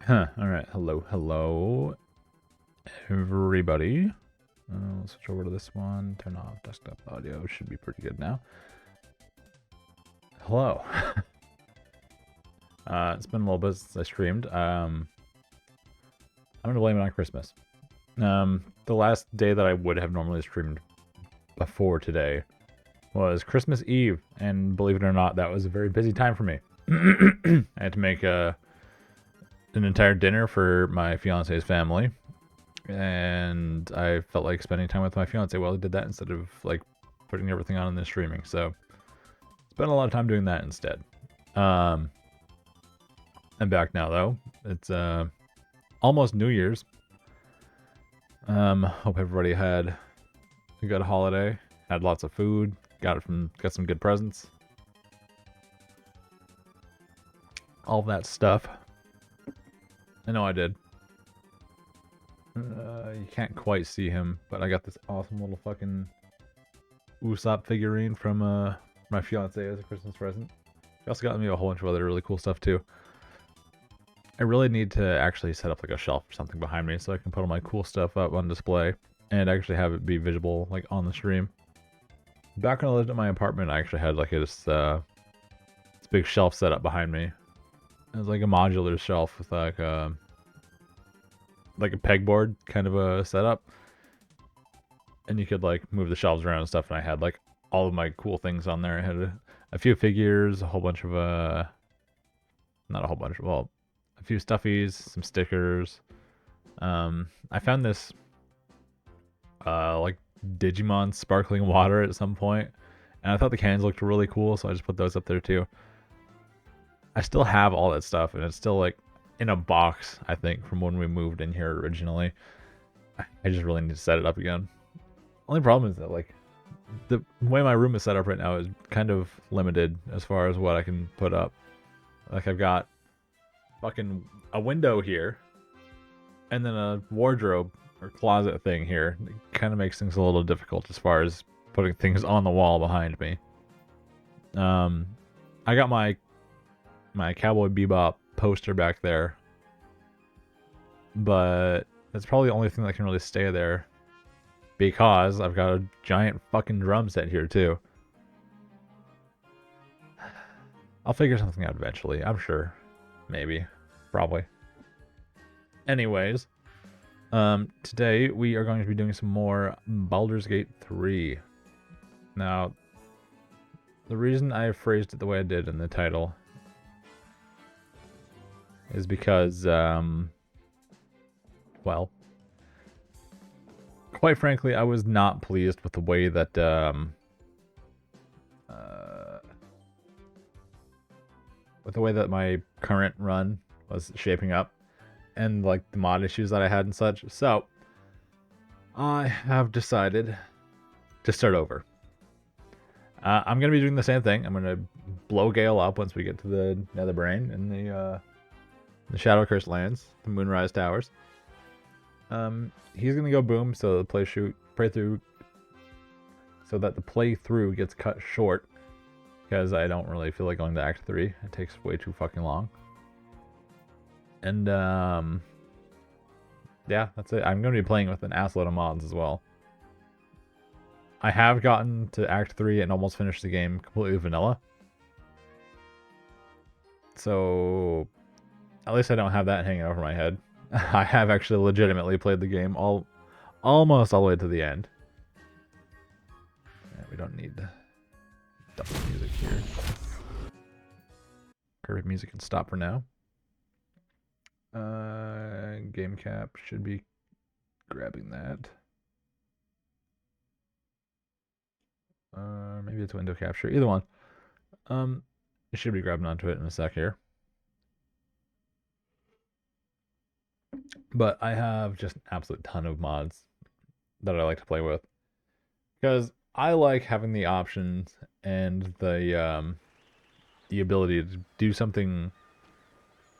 Alright, hello, everybody. Let's switch over to this one. Turn off desktop audio. Should be pretty good now. Hello. It's been a little bit since I streamed. I'm gonna blame it on Christmas. The last day that I would have normally streamed before today was Christmas Eve, and believe it or not, that was a very busy time for me. I had to make an entire dinner for my fiance's family, and I felt like spending time with my fiance while I did that instead of like putting everything on and then streaming. So spent a lot of time doing that instead. I'm back now though. It's almost New Year's. Hope everybody had a good holiday. Had lots of food. Got some good presents. All that stuff. I know I did. You can't quite see him, but I got this awesome little fucking Usopp figurine from my fiance as a Christmas present. She also got me a whole bunch of other really cool stuff too. I really need to actually set up like a shelf or something behind me so I can put all my cool stuff up on display and actually have it be visible like on the stream. Back when I lived at my apartment, I actually had like this big shelf set up behind me. It was like a modular shelf with like a pegboard kind of a setup, and you could like move the shelves around and stuff. And I had like all of my cool things on there. I had a few figures, a whole bunch of not a whole bunch, well, a few stuffies, some stickers. I found this like Digimon sparkling water at some point, and I thought the cans looked really cool, so I just put those up there too. I still have all that stuff, and it's still like in a box, I think, from when we moved in here originally. I just really need to set it up again. Only problem is that like the way my room is set up right now is kind of limited as far as what I can put up. Like I've got fucking a window here, and then a wardrobe or closet thing here. It kind of makes things a little difficult as far as putting things on the wall behind me. I got my Cowboy Bebop poster back there, but that's probably the only thing that can really stay there because I've got a giant fucking drum set here too. I'll figure something out eventually, I'm sure. Maybe. Probably. Anyways, today we are going to be doing some more Baldur's Gate 3. Now, the reason I phrased it the way I did in the title is because, well, quite frankly, I was not pleased with the way that, my current run was shaping up, and like the mod issues that I had and such. So, I have decided to start over. I'm gonna be doing the same thing. I'm gonna blow Gale up once we get to the Netherbrain and the Shadow Curse lands, the Moonrise Towers. He's gonna go boom, so the playthrough gets cut short because I don't really feel like going to Act 3. It takes way too fucking long. And yeah, that's it. I'm gonna be playing with an assload of mods as well. I have gotten to Act 3 and almost finished the game completely vanilla. So at least I don't have that hanging over my head. I have actually legitimately played the game almost all the way to the end. Yeah, we don't need double music here. Perfect music can stop for now. Game cap should be grabbing that. Maybe it's window capture. Either one. It should be grabbing onto it in a sec here. But I have just an absolute ton of mods that I like to play with, because I like having the options and the ability to do something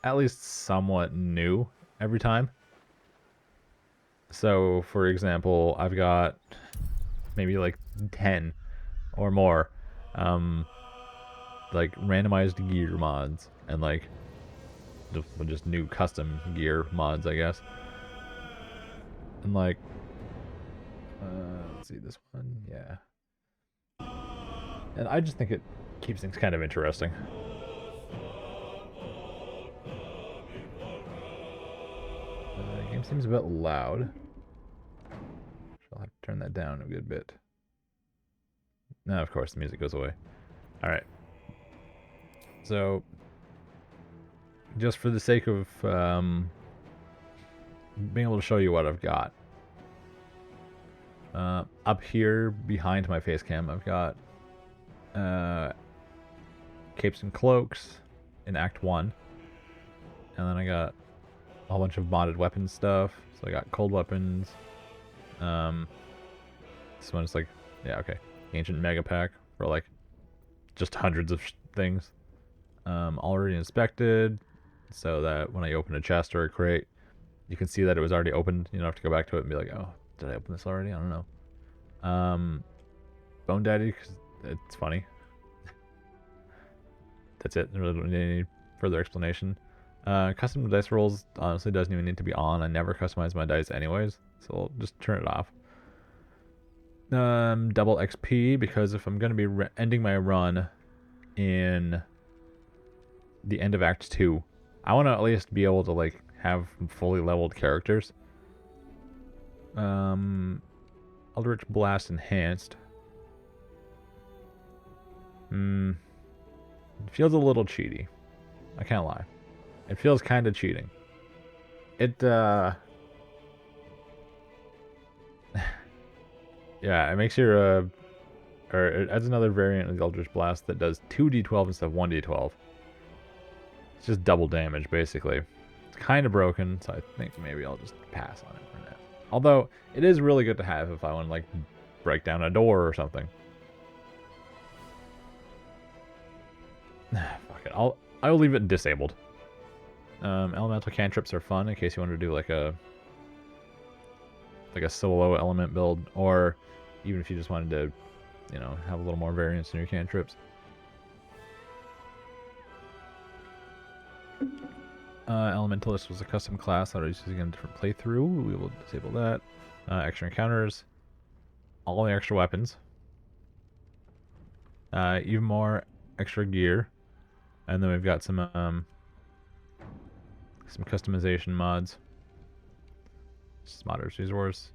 at least somewhat new every time. So, for example, I've got maybe like 10 or more like randomized gear mods and like just new custom gear mods, I guess. And like, let's see this one, yeah. And I just think it keeps things kind of interesting. The game seems a bit loud. I'll have to turn that down a good bit. Now, of course, the music goes away. All right. So, just for the sake of being able to show you what I've got, up here behind my face cam, I've got capes and cloaks in Act 1. And then I got a whole bunch of modded weapon stuff. So I got cold weapons. This one's like, yeah, okay. Ancient Mega Pack for like just hundreds of things. Already inspected, so that when I open a chest or a crate, you can see that it was already opened. You don't have to go back to it and be like, oh, did I open this already? I don't know. Bone Daddy, because it's funny. That's it. I really don't need any further explanation. Custom dice rolls honestly doesn't even need to be on. I never customize my dice anyways, so I'll just turn it off. Double XP, because if I'm going to be ending my run in the end of Act 2, I want to at least be able to like have fully leveled characters. Eldritch Blast Enhanced. It feels a little cheaty. I can't lie. It feels kind of cheating. It, yeah, it makes your, or it adds another variant of the Eldritch Blast that does 2d12 instead of 1d12. It's just double damage, basically. It's kind of broken, so I think maybe I'll just pass on it for now. Although, it is really good to have if I want to, like, break down a door or something. Fuck it. I'll leave it disabled. Elemental cantrips are fun in case you want to do like a solo element build, or even if you just wanted to, you know, have a little more variance in your cantrips. Elementalist was a custom class that I was using in a different playthrough. We will disable that. Extra encounters. All the extra weapons. Even more extra gear. And then we've got some customization mods. Just modder's resource.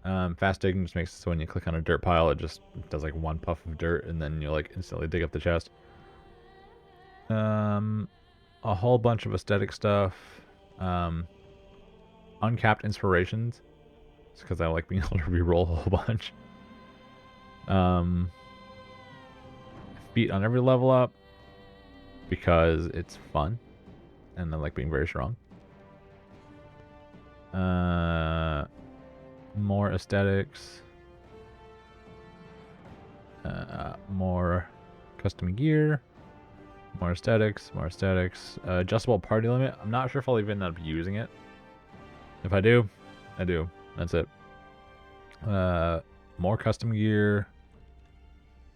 Fast digging just makes it so when you click on a dirt pile, it just does like one puff of dirt, and then you like instantly dig up the chest. A whole bunch of aesthetic stuff. Uncapped inspirations. It's because I like being able to reroll a whole bunch. Feat on every level up because it's fun, and I like being very strong. More aesthetics. More custom gear. More aesthetics. Adjustable party limit. I'm not sure if I'll even end up using it. If I do, I do. That's it. More custom gear.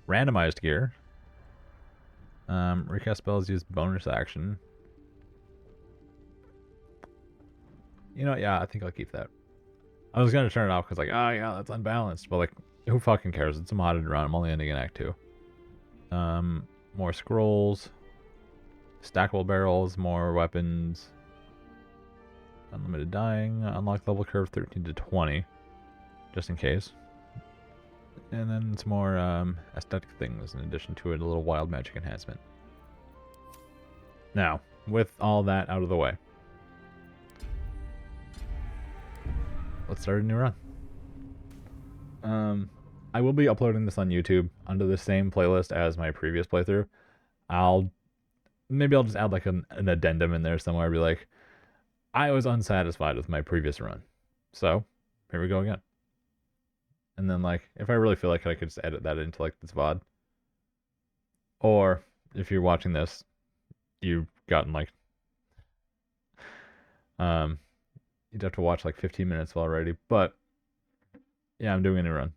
Randomized gear. Recast spells use bonus action. You know, yeah, I think I'll keep that. I was gonna turn it off because, like, oh yeah, that's unbalanced. But like, who fucking cares? It's a modded run. I'm only ending in Act 2. More scrolls, stackable barrels, more weapons, unlimited dying, unlock level curve 13 to 20, just in case. And then some more aesthetic things in addition to it, a little wild magic enhancement. Now, with all that out of the way, let's start a new run. I will be uploading this on YouTube under the same playlist as my previous playthrough. Maybe I'll just add like an addendum in there somewhere. Be like, I was unsatisfied with my previous run, so here we go again. And then like, if I really feel like it, I could just edit that into like this VOD. Or if you're watching this, you've gotten like, you'd have to watch like 15 minutes already. But yeah, I'm doing a new run.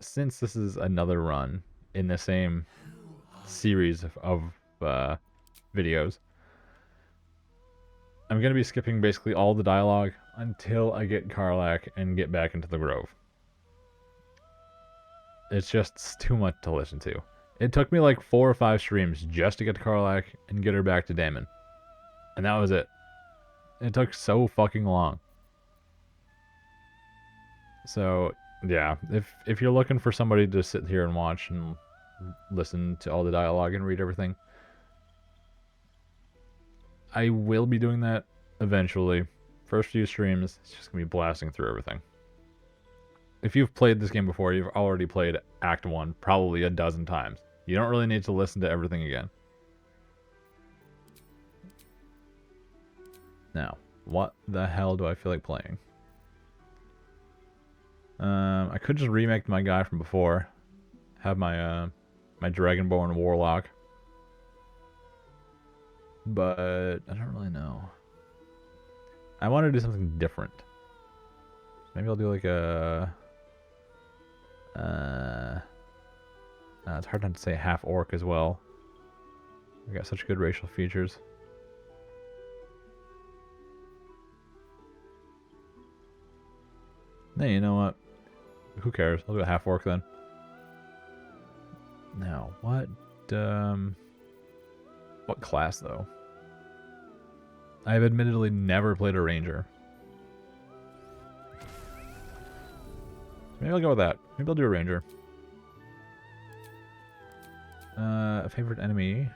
Since this is another run in the same series of videos. I'm going to be skipping basically all the dialogue until I get Karlach and get back into the Grove. It's just too much to listen to. It took me like 4 or 5 streams just to get to Karlach and get her back to Daemon. And that was it. It took so fucking long. So, yeah, if you're looking for somebody to sit here and watch and listen to all the dialogue and read everything, I will be doing that eventually. First few streams, it's just going to be blasting through everything. If you've played this game before, you've already played Act 1 probably a dozen times. You don't really need to listen to everything again. Now, what the hell do I feel like playing? I could just remake my guy from before. Have my my Dragonborn Warlock. But I don't really know. I want to do something different. Maybe I'll do like a... it's hard not to say half orc as well. We got such good racial features. Hey, you know what? Who cares? I'll do a half orc then. Now, what class though? I've admittedly never played a ranger. Maybe I'll go with that. Maybe I'll do a ranger. A favorite enemy.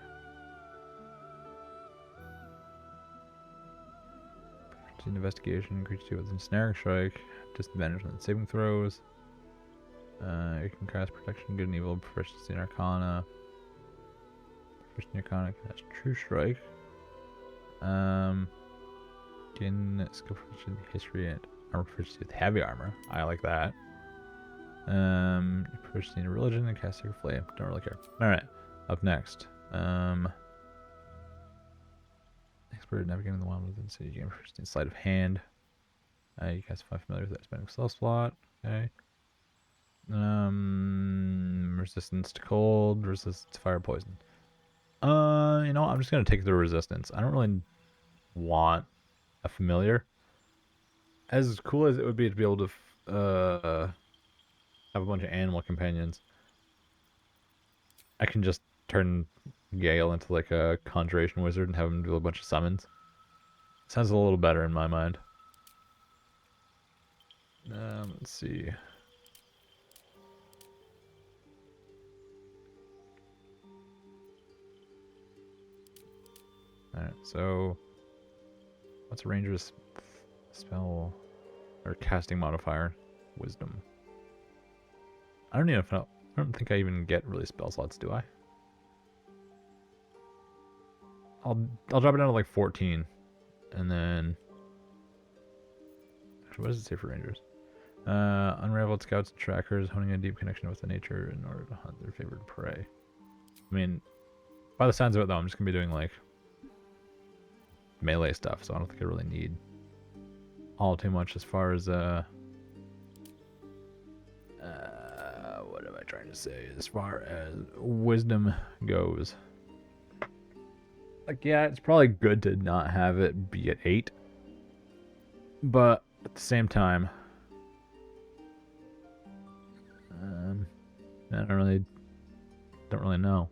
Investigation, increase 2 with ensnaring strike, disadvantage on saving throws. You can cast protection, good and evil, proficiency in arcana. Proficiency in arcana, that's true strike. Gain skill proficiency, history, and armor proficiency with heavy armor. I like that. Proficiency in religion and cast sacred flame. Don't really care. Alright, up next. Expert navigating the wild within the city. You gain proficiency in sleight of hand. You cast 5 familiar without spending a spell slot. Okay. Resistance to cold, resistance to fire, poison. You know, I'm just gonna take the resistance. I don't really want a familiar. As cool as it would be to be able to have a bunch of animal companions, I can just turn Gale into like a conjuration wizard and have him do a bunch of summons. Sounds a little better in my mind. Let's see. Alright, so what's a ranger's spell or casting modifier? Wisdom. I don't even know. I don't think I even get really spell slots, do I? I'll drop it down to like 14, and then actually, what does it say for rangers? Unraveled scouts and trackers, honing a deep connection with the nature in order to hunt their favorite prey. I mean, by the sounds of it though, I'm just gonna be doing like melee stuff, so I don't think I really need all too much as far as what am I trying to say? As far as wisdom goes. Like, yeah, it's probably good to not have it be at 8. But at the same time, I don't really know.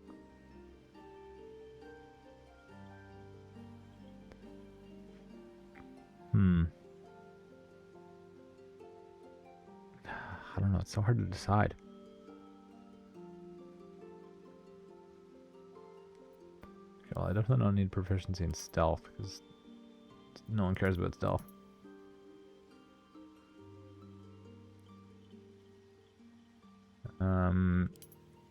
I don't know, it's so hard to decide. Okay, well, I definitely don't need proficiency in stealth, because no one cares about stealth.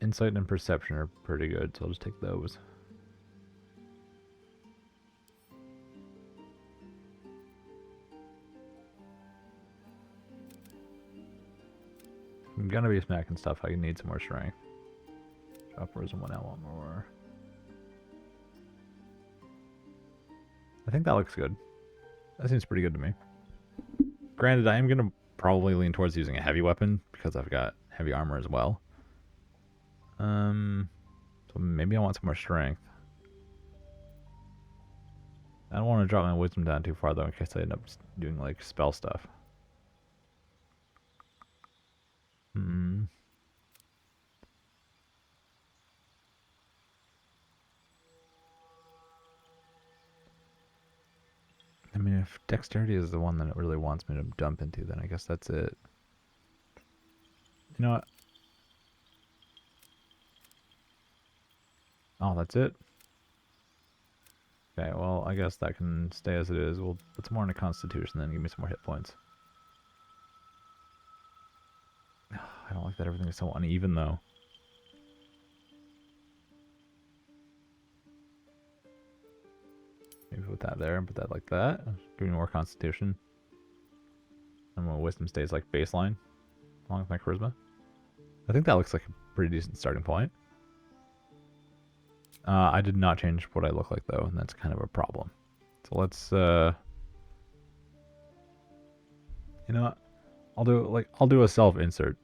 Insight and perception are pretty good, so I'll just take those. I'm gonna be smacking stuff. I need some more strength. Upwards and 1 element more. I think that looks good. That seems pretty good to me. Granted, I am gonna probably lean towards using a heavy weapon because I've got heavy armor as well. So maybe I want some more strength. I don't want to drop my wisdom down too far though, in case I end up doing like spell stuff. Hmm. I mean, if dexterity is the one that it really wants me to dump into, then I guess that's it. You know what? Oh, that's it? Okay, well, I guess that can stay as it is. We'll put some more into Constitution, then give me some more hit points. I don't like that everything is so uneven, though. Maybe put that there and put that like that. Give me more Constitution. And my Wisdom stays like baseline, along with my Charisma. I think that looks like a pretty decent starting point. I did not change what I look like, though, and that's kind of a problem. So let's, you know what? I'll do a self-insert.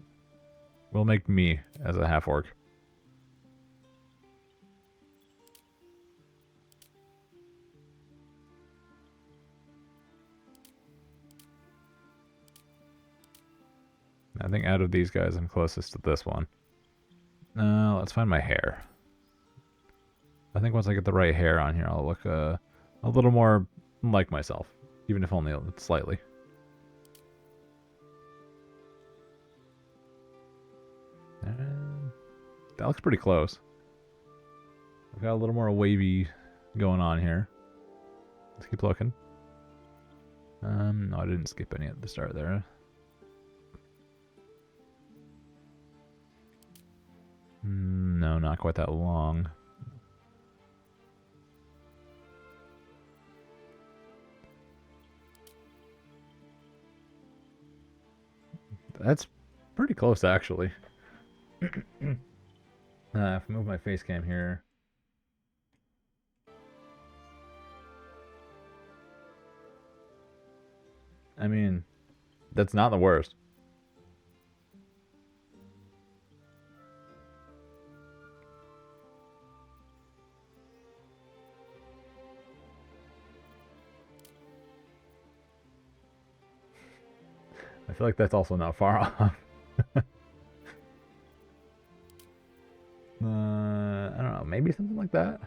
We'll make me as a half-orc. I think out of these guys, I'm closest to this one. Let's find my hair. I think once I get the right hair on here, I'll look a little more like myself, even if only slightly. And that looks pretty close. I've got a little more wavy going on here. Let's keep looking. No, I didn't skip any at the start there. No, not quite that long. That's pretty close, actually. If I move my face cam here. I mean, that's not the worst. I feel like that's also not far off. I don't know, maybe something like that.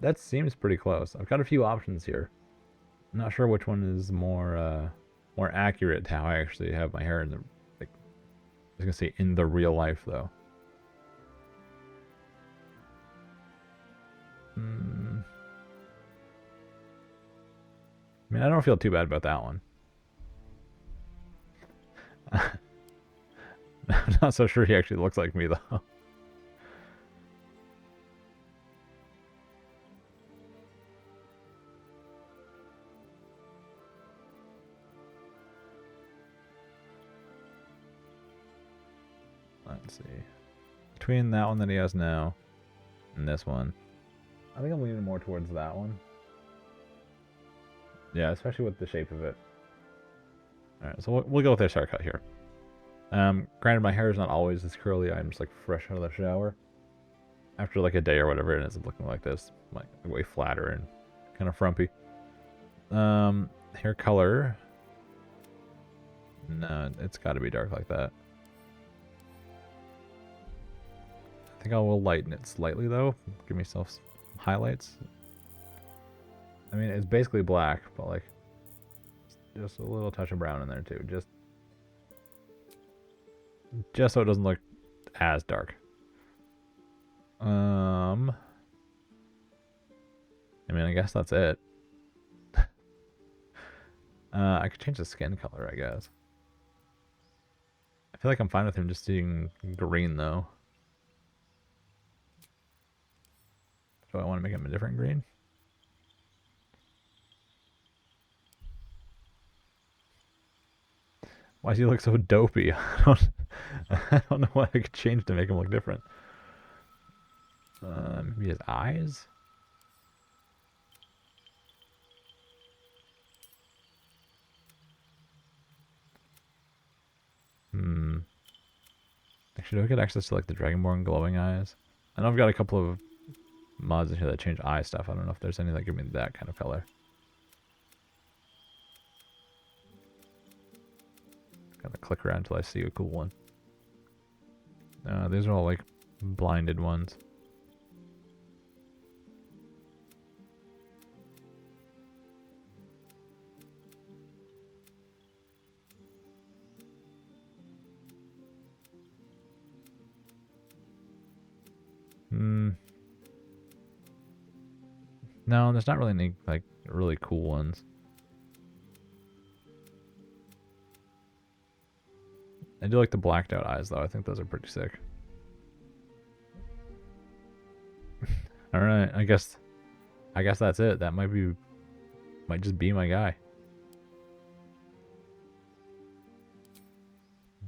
That seems pretty close. I've got a few options here. I'm not sure which one is more accurate to how I actually have my hair in the like. I was gonna say in the real life though. I mean, I don't feel too bad about that one. I'm not so sure he actually looks like me though. Let's see. Between that one that he has now and this one, I think I'm leaning more towards that one. Yeah, especially with the shape of it. Alright, so we'll go with this haircut here. Granted, my hair is not always this curly. I'm just like fresh out of the shower. After like a day or whatever, it ends up looking like this, like way flatter and kind of frumpy. Hair color. No, it's got to be dark like that. I think I will lighten it slightly though. Give myself some highlights. I mean, it's basically black, but like just a little touch of brown in there too. Just so it doesn't look as dark. I mean, I guess that's it. I could change the skin color, I guess. I feel like I'm fine with him just seeing green though. Do I want to make him a different green? Why does he look so dopey? I don't know what I could change to make him look different. Maybe his eyes? Hmm. Actually, do I get access to like the Dragonborn glowing eyes? I know I've got a couple of mods in here that change eye stuff. I don't know if there's any that give me that kind of color. Gotta click around until I see a cool one. These are all like blinded ones. No, there's not really any like really cool ones. I do like the blacked out eyes though. I think those are pretty sick. All right, I guess that's it. That might just be my guy.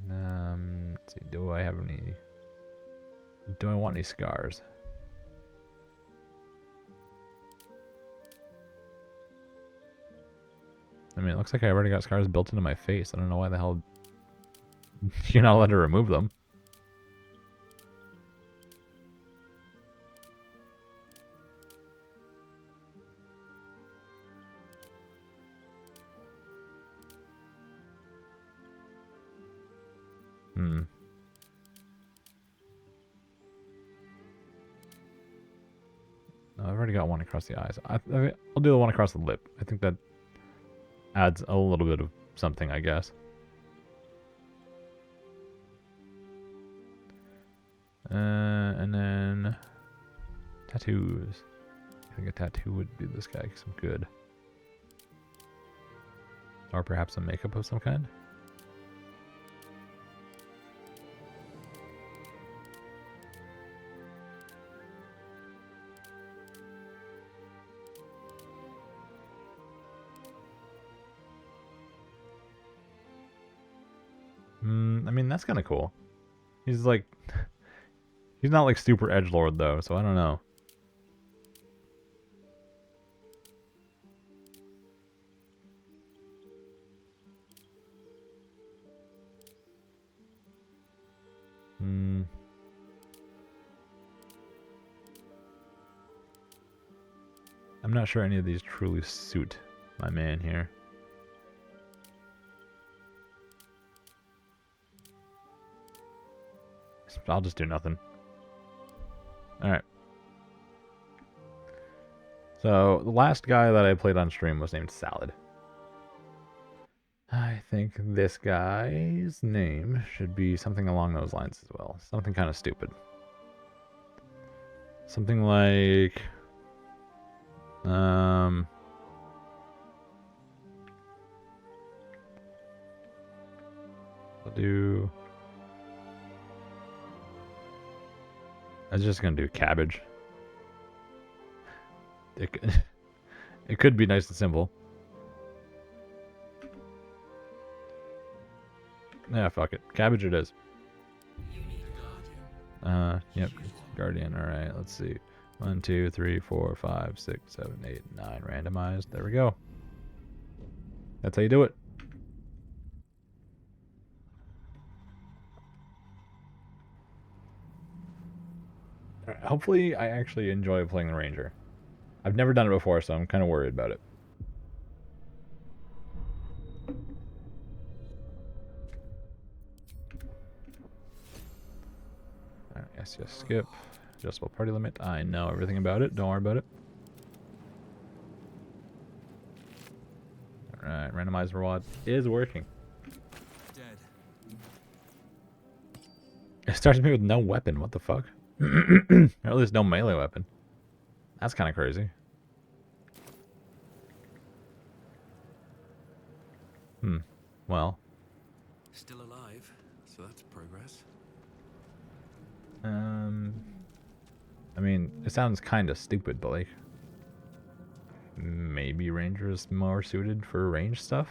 Let's see. Do I want any scars? I mean, it looks like I already got scars built into my face. I don't know why the hell you're not allowed to remove them. No, I've already got one across the eyes. I'll do the one across the lip. I think that adds a little bit of something, I guess. And then tattoos. I think a tattoo would do this guy some good. Or perhaps some makeup of some kind. I mean, that's kind of cool. He's like... He's not like super edgelord though, so I don't know. I'm not sure any of these truly suit my man here. I'll just do nothing. Alright. So, the last guy that I played on stream was named Salad. I think this guy's name should be something along those lines as well. Something kind of stupid. Something like... I'll do... I was just gonna do cabbage. It could be nice and simple. Yeah, fuck it. Cabbage it is. Yep. Guardian. Alright, let's see. 1, 2, 3, 4, 5, 6, 7, 8, 9. Randomized. There we go. That's how you do it. Alright, hopefully I actually enjoy playing the Ranger. I've never done it before, so I'm kind of worried about it. Alright, yes, skip. Adjustable party limit. I know everything about it. Don't worry about it. Alright, randomizer rod is working. Dead. It starts me with no weapon. What the fuck? Or at least no melee weapon. That's kind of crazy. Well. Still alive, so that's progress. I mean, it sounds kind of stupid, but like, maybe Ranger is more suited for range stuff.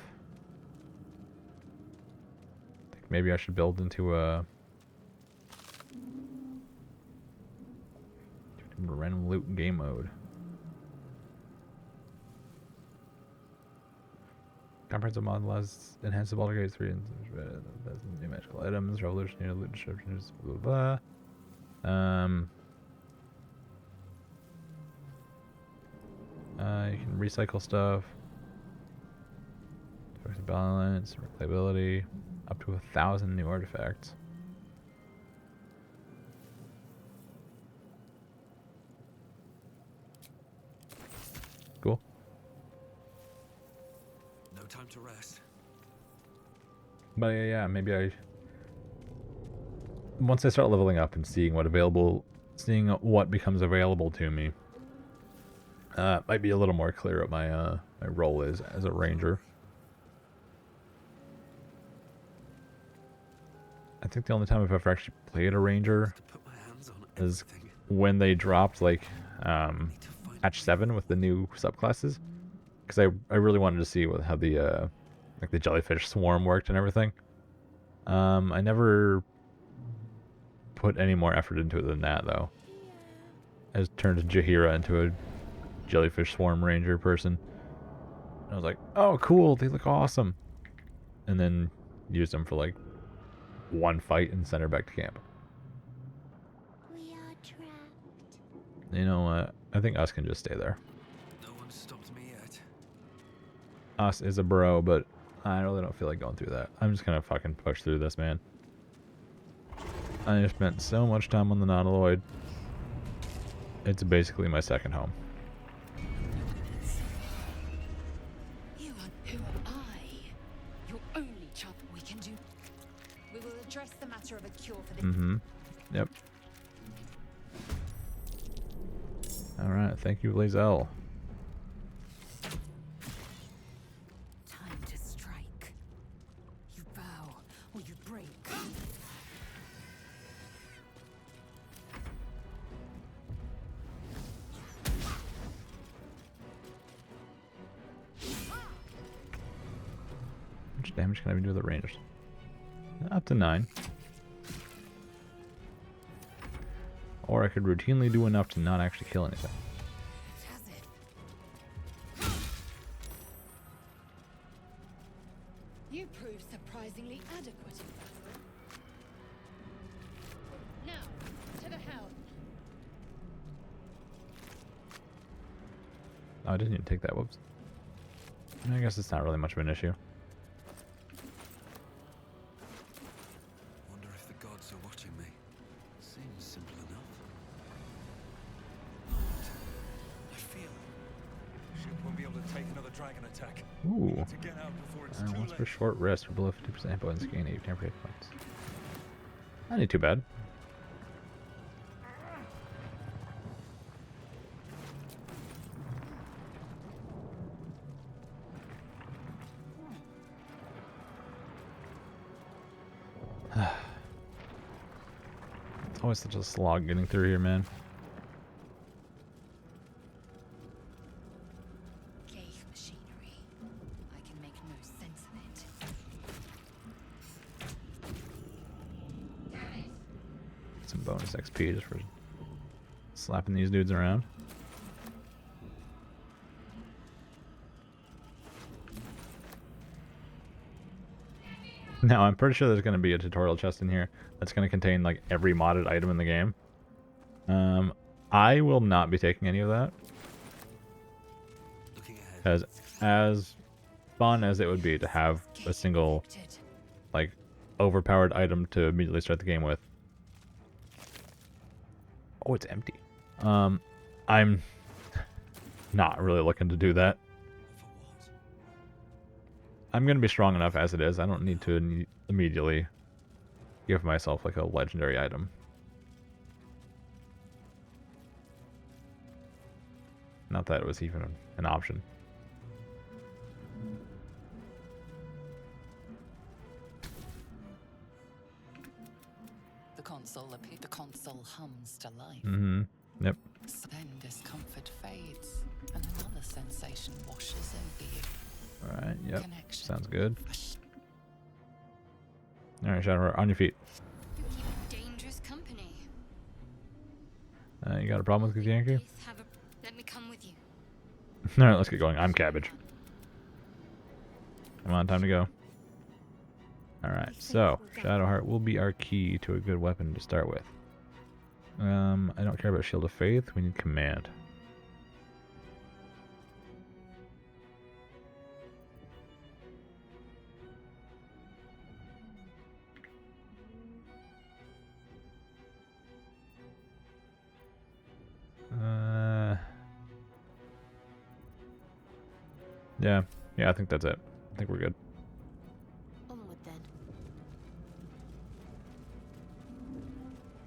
I think maybe I should build into a random loot game mode. Comprehensive model has enhanced the Baldur Gate 3 and new magical items, revolutionary loot descriptions, blah blah blah. You can recycle stuff. Balance, replayability, up to 1,000 new artifacts. Cool. No time to rest. But yeah, maybe once I start leveling up and seeing what becomes available to me, might be a little more clear what my role is as a ranger. I think the only time I've ever actually played a ranger is when they dropped like patch 7 with the new subclasses, because I really wanted to see how the like the jellyfish swarm worked and everything. I never put any more effort into it than that though. I just turned Jaheira into a jellyfish swarm ranger person. And I was like, oh cool, they look awesome, and then used them for like one fight and send her back to camp. We are trapped. You know what? I think us can just stay there. No one stopped me yet. Us is a bro, but I really don't feel like going through that. I'm just gonna fucking push through this, man. I just spent so much time on the nautiloid. It's basically my second home. You are who am I? Your only chance we can do. We will address the matter of a cure for the. Mm-hmm. Yep. Alright, thank you, Lazel. Time to strike. You bow or you break. How much damage can I do with the rangers? Up to 9. Or I could routinely do enough to not actually kill anything. Has it? You prove surprisingly adequate in battle. Now, to the helm. Oh, I didn't even take that. Whoops. I guess it's not really much of an issue. Wonder if the gods are watching me. Seems simple enough. I feel it. Ship won't be able to take another dragon attack. Ooh. To get out before it's too Once late. for short rest or below 50% hit points, gain 80 temporary hit points. Not too bad. It's always such a slog getting through here, man. Gale machinery. I can make no sense of it. Some bonus XP just for slapping these dudes around. Now, I'm pretty sure there's going to be a tutorial chest in here that's going to contain like every modded item in the game. I will not be taking any of that, Looking ahead. because as fun as it would be to have a single like overpowered item to immediately start the game with. Oh, it's empty. I'm not really looking to do that. For what? I'm going to be strong enough as it is. I don't need to immediately give myself like a legendary item. Not that it was even an option. The console hums to life. Mm-hmm. Yep. Then discomfort fades, and another sensation washes over you. Alright, yep. Connection. Sounds good. Alright, Shadow, on your feet. You keep dangerous company. You got a problem with Yankee? Please let me come with you. Alright, let's get going. I'm Cabbage. Come on, time to go. Alright, so Shadowheart will be our key to a good weapon to start with. I don't care about Shield of Faith. We need Command. Yeah, I think that's it. I think we're good. Onward then.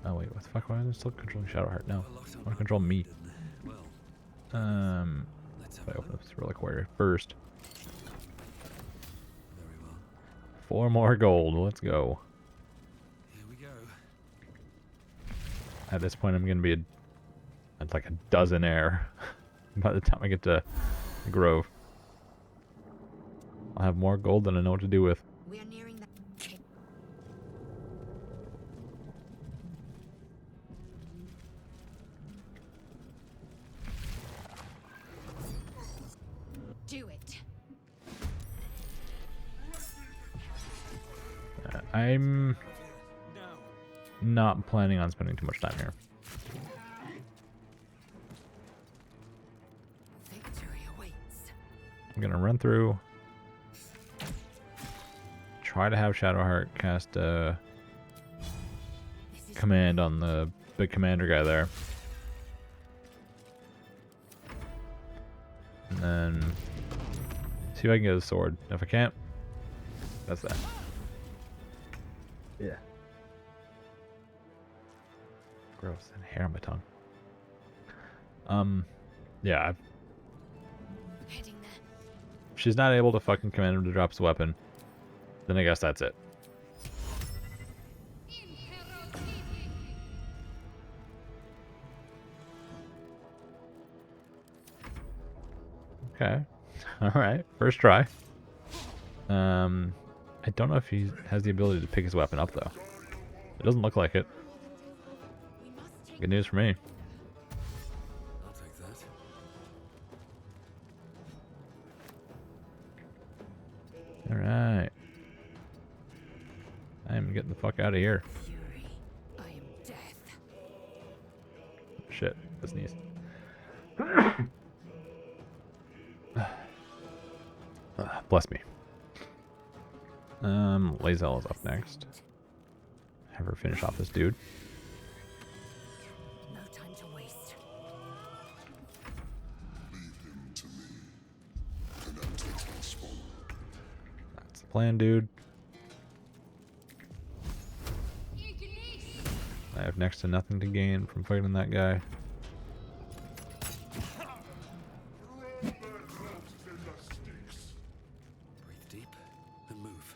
Oh wait, what the fuck? Why am I still controlling Shadowheart? No, A lot I on want to control me. didn't there? Well, let's have If I a open look. up this Relic Warrior first. Very well. 4 more gold. Let's go. Here we go. At this point, I'm gonna be at like a dozenaire by the time I get to the Grove. I'll have more gold than I know what to do with. We are nearing that. Do it. I'm Now. not planning on spending too much time here. Victory awaits. I'm gonna run through. Try to have Shadowheart cast This is command on the big commander guy there. And then see if I can get a sword. If I can't, that's that. Yeah. Gross, and hair on my tongue. Yeah, Heading there. if she's not able to fucking command him to drop his weapon, then I guess that's it. Okay. Alright. First try. I don't know if he has the ability to pick his weapon up, though. It doesn't look like it. we must take Good news for me. I'll take that. Alright. I am getting the fuck out of here. fury. I am death. Shit. I sneezed. Bless me. Lae'zel is up next. Have her finish off this dude. No time to waste. That's the plan, dude. I have next to nothing to gain from fighting that guy. Breathe deep and move.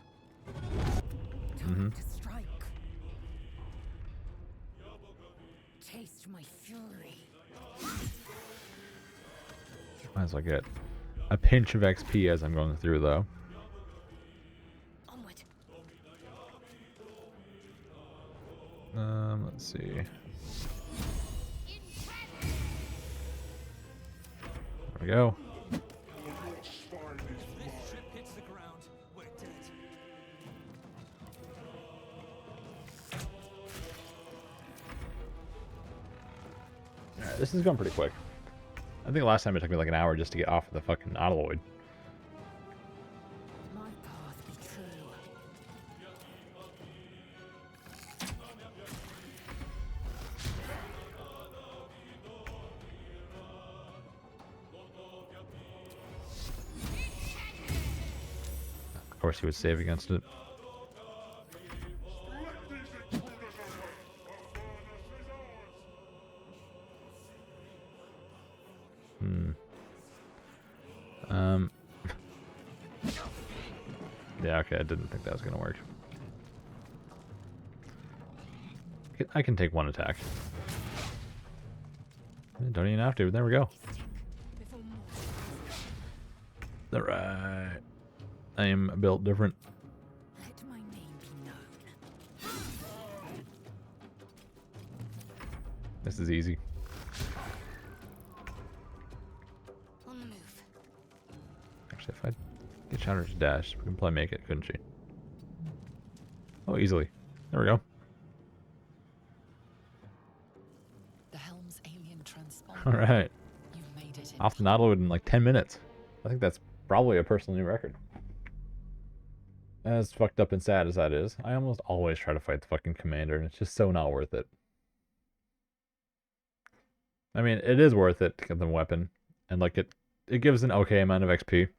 Time to strike. Taste my fury. Might as well get a pinch of XP as I'm going through, though. Onward. Let's see. There we go. If this ship hits the ground, we're dead. Alright, this is going pretty quick. I think last time it took me like an hour just to get off of the fucking nautiloid. My path be true. Of course, he would save against it. Yeah, okay, I didn't think that was gonna work. I can take one attack. Don't even have to, there we go. Before more. Alright. I am built different. Let my name be known. This is easy. On the move. Actually, if I Get Shatter's dash. We can probably make it, couldn't she? Oh, easily. There we go. The helm's alien transponder. All right. You've made it in Off the nautiloid in like 10 minutes. I think that's probably a personal new record. As fucked up and sad as that is, I almost always try to fight the fucking commander, and it's just so not worth it. I mean, it is worth it to get the weapon, and like it gives an okay amount of XP.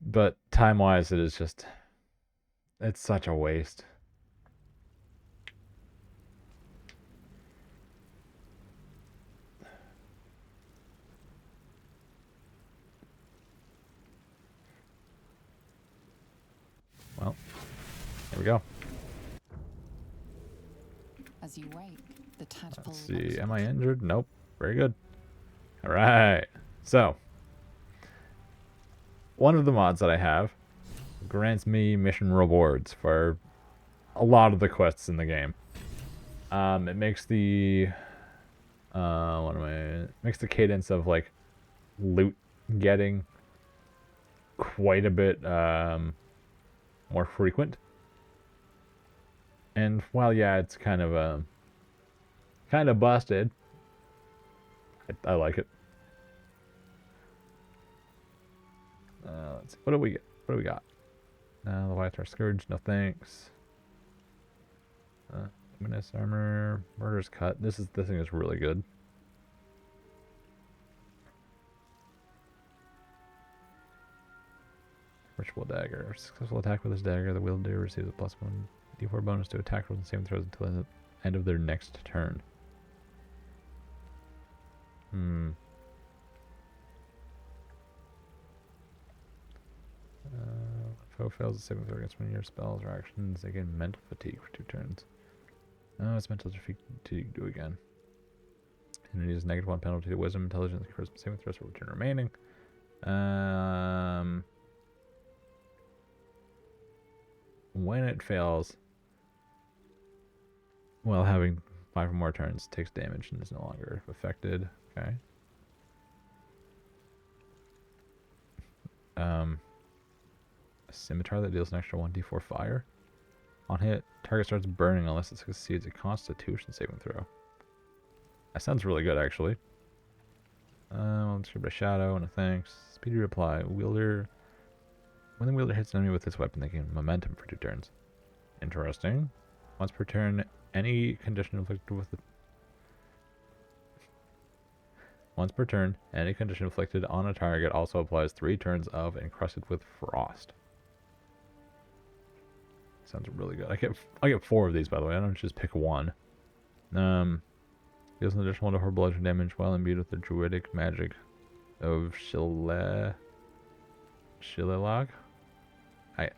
But time-wise, it is just, it's such a waste. Well, here we go. As you wake, the tadpole. Let's see. Am I injured? Nope. Very good. All right. So, one of the mods that I have grants me mission rewards for a lot of the quests in the game. It makes the makes the cadence of like loot getting quite a bit more frequent. And while yeah, it's kind of busted, I like it. Let's see. What do we get? What do we got? The White Star Scourge. No thanks. Luminous armor. Murder's cut. This thing is really good. Ritual dagger. Successful attack with this dagger, the wielder receives a +1 d4 bonus to attack rolls and saving throws until the end of their next turn. Foe fails a saving throw against one of your spells or actions, they gain mental fatigue for 2 turns. Oh, it's mental fatigue do again. And it is -1 penalty to wisdom, intelligence, charisma saving throws for return remaining. When it fails, while having 5 or more turns, takes damage and is no longer affected. Okay. A scimitar that deals an extra 1d4 fire. On hit, target starts burning unless it succeeds a Constitution saving throw. That sounds really good, actually. Let's give it a shadow and a thanks. Speedy reply. Wielder. When the wielder hits an enemy with this weapon, they gain momentum for 2 turns. Interesting. Once per turn, any condition inflicted with the Once per turn, any condition inflicted on a target also applies 3 turns of encrusted with frost. Sounds really good. I get 4 of these, by the way. I don't just pick one. Deals an additional 1 to her bludgeon damage while imbued with the druidic magic of Shillelagh. I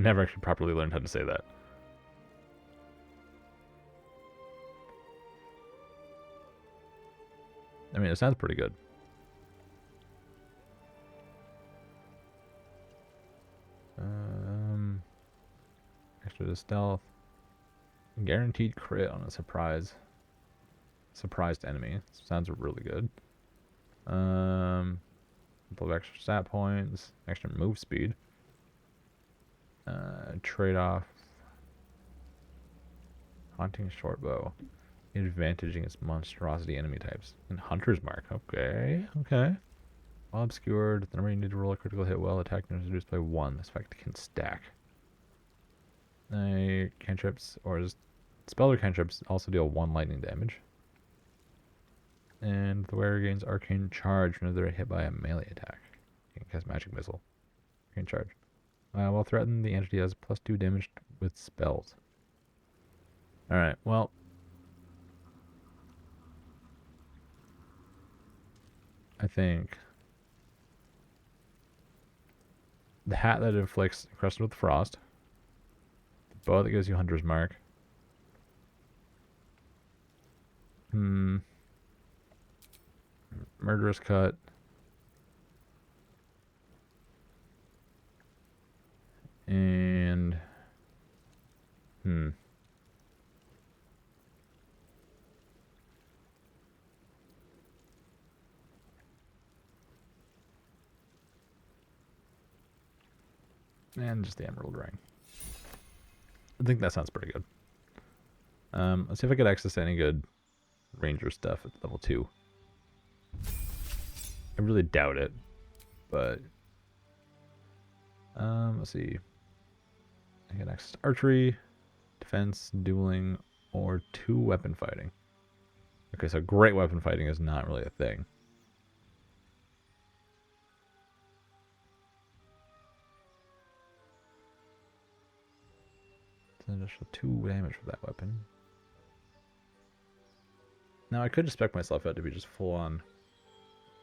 never actually properly learned how to say that. I mean, it sounds pretty good. Extra to stealth. Guaranteed crit on a surprised enemy. Sounds really good. Couple of extra stat points. Extra move speed. Trade-off. Haunting short bow. Advantage against monstrosity enemy types. And Hunter's Mark. Okay. While obscured, the number you need to roll a critical hit while attacking is reduced by 1. This effect can stack. Cantrips or spell or cantrips also deal 1 lightning damage. And the wearer gains arcane charge whenever they're hit by a melee attack. You can cast magic missile. Arcane charge. While threatened, the entity has +2 damage with spells. Alright, well. I think the hat that inflicts encrusted with frost, the bow that gives you Hunter's Mark, Murderous Cut, and And just the emerald ring. I think that sounds pretty good. Let's see if I get access to any good ranger stuff at level 2. I really doubt it, but let's see. I get access to archery, defense, dueling, or 2 weapon fighting. Okay, so great weapon fighting is not really a thing. It's an additional 2 damage for that weapon. Now I could just spec myself out to be just full on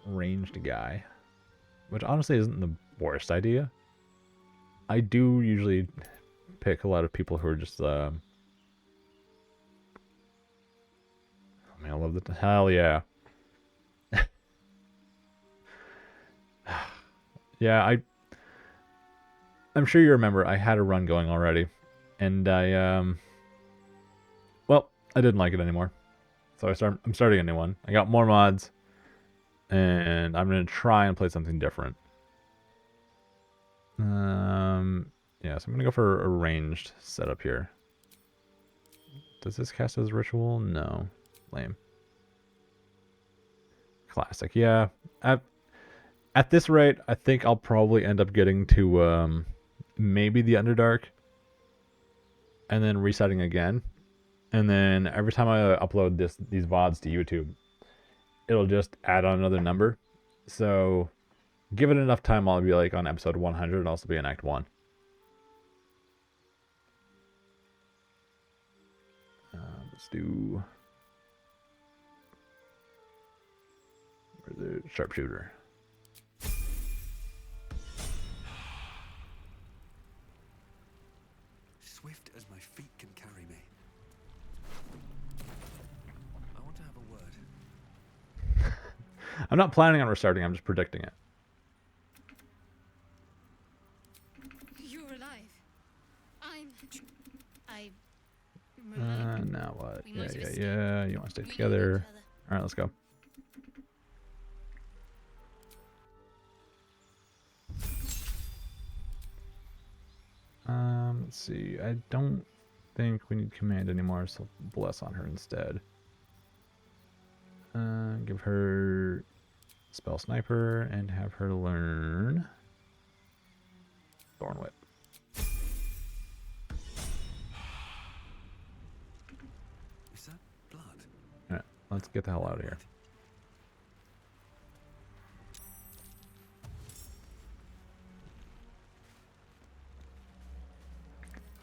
ranged guy, which honestly isn't the worst idea. I do usually pick a lot of people who are just I mean, I love the hell yeah. Yeah, I'm sure you remember I had a run going already, and well, I didn't like it anymore. So I'm starting a new one. I got more mods, and I'm gonna try and play something different. Yeah, so I'm gonna go for a ranged setup here. Does this cast as ritual? No. Lame. Classic. Yeah. At this rate, I think I'll probably end up getting to maybe the Underdark, and then resetting again. And then every time I upload these VODs to YouTube, it'll just add on another number. So give it enough time, I'll be like on episode 100 and also be in Act 1. Let's do the sharpshooter. Swift as my feet can carry me. I want to have a word. I'm not planning on restarting, I'm just predicting it. You're alive. I. Now what? We Yeah, must yeah, risk yeah. You want to stay We need together. each other. Alright, let's go. Let's see. I don't think we need command anymore, so bless on her instead. Give her spell sniper and have her learn Thorn Whip. Is that blood? Alright, let's get the hell out of here.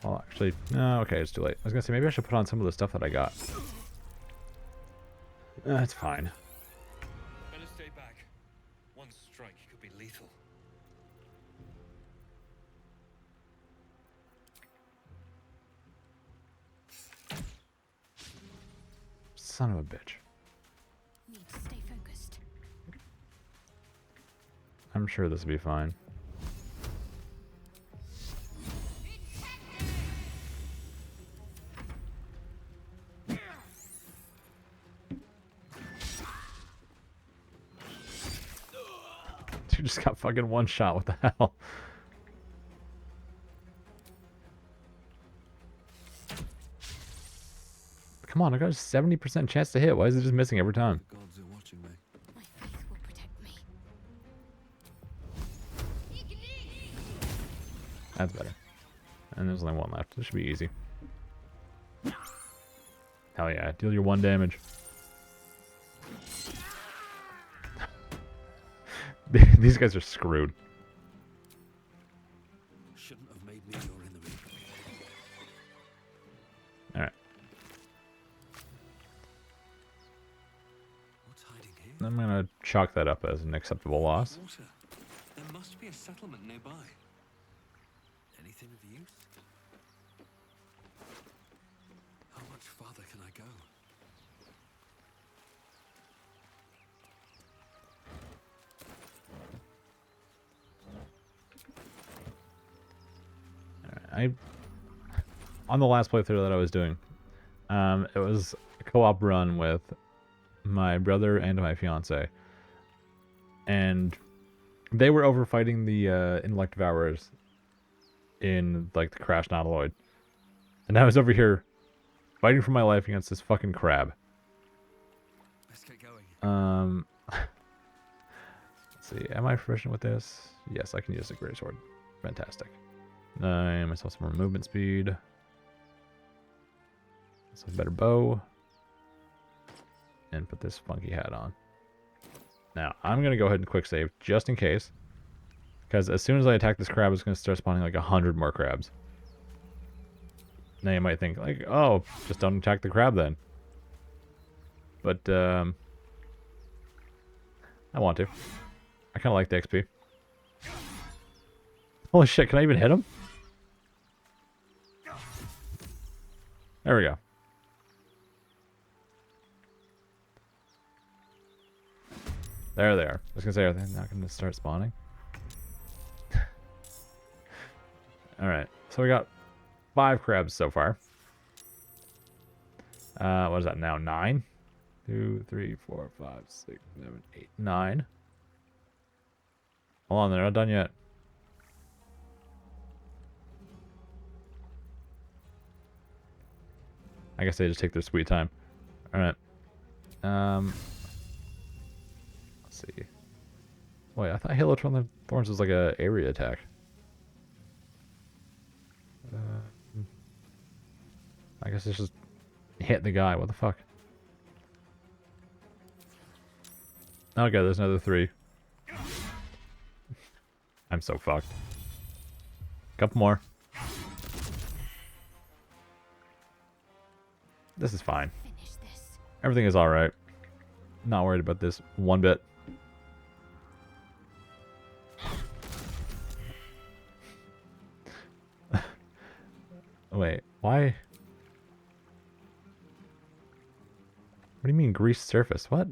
Well, actually, no, okay, it's too late. I was gonna say, maybe I should put on some of the stuff that I got. That's fine. Better stay back. One strike could be lethal. Son of a bitch. Need to stay focused. I'm sure this will be fine. Dude just got fucking one shot. What the hell? Come on, I got a 70% chance to hit. Why is it just missing every time? The gods are watching me. My faith will protect me. That's better. And there's only one left. This should be easy. Hell yeah. Deal your 1 damage. These guys are screwed. Shouldn't have made me your enemy. Alright. What's hiding here? I'm gonna chalk that up as an acceptable loss. Water. There must be a settlement nearby. Anything of use? How much farther can I go? On the last playthrough that I was doing, it was a co-op run with my brother and my fiance, and they were over fighting the intellect devourers, in like the crash nautiloid. And now I was over here fighting for my life against this fucking crab. Let's get going. Let's see. Am I proficient with this? Yes, I can use a great sword. Fantastic. I myself some more movement speed. So a better bow. And put this funky hat on. Now, I'm going to go ahead and quick save just in case. Because as soon as I attack this crab, it's going to start spawning like 100 more crabs. Now you might think, like, oh, just don't attack the crab then. But, I want to. I kind of like the XP. Holy shit, can I even hit him? There we go. There they are. I was going to say, are they not going to start spawning? Alright, so we got 5 crabs so far. What is that now? 9? 2, 3, 4, 5, 6, 7, 8, 9. Hold on, they're not done yet. I guess they just take their sweet time. Alright. Let's see. Wait, I thought Halo from the Thorns was like a area attack. I guess it's just hit the guy. What the fuck? Okay, there's another 3. I'm so fucked. Couple more. This is fine. Finish this. Everything is alright. Not worried about this one bit. Wait, why? What do you mean greased surface? What?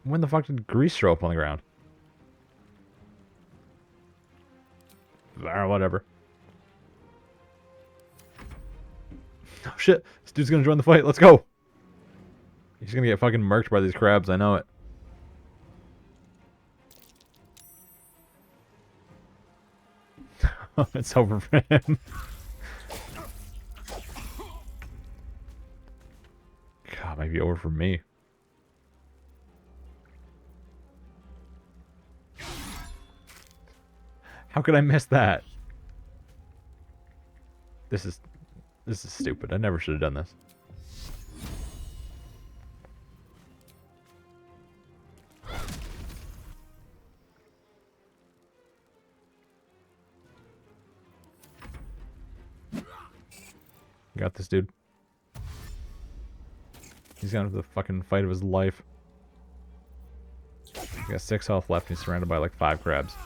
When the fuck did grease show up on the ground? Whatever. Oh shit, this dude's gonna join the fight. Let's go. He's gonna get fucking murked by these crabs, I know it. It's over for him. God, might be over for me. How could I miss that? This is stupid. I never should have done this. Got this dude. He's gonna have the fucking fight of his life. He got 6 health left and he's surrounded by like 5 crabs.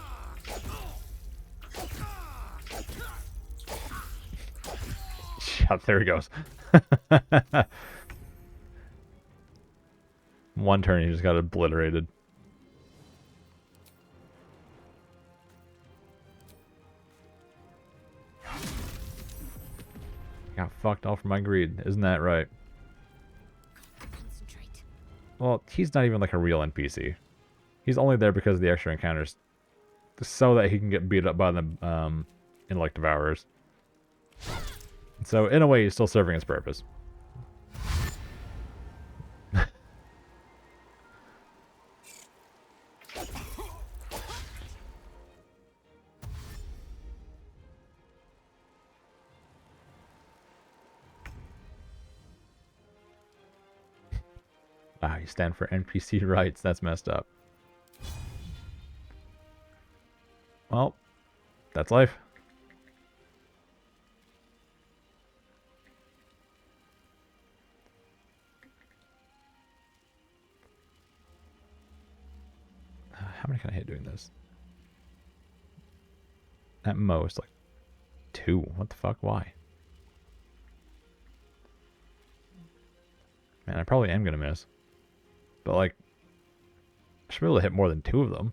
Yeah, there he goes. One turn he just got obliterated. Got fucked all for my greed. Isn't that right? Concentrate. Well, he's not even like a real NPC. He's only there because of the extra encounters. So that he can get beat up by the intellect devourers. So in a way he's still serving his purpose. Ah, you stand for NPC rights. That's messed up. Well, that's life. How many can I hit doing this? At most, like 2. What the fuck? Why? Man, I probably am gonna miss. But like, I should be able to hit more than 2 of them.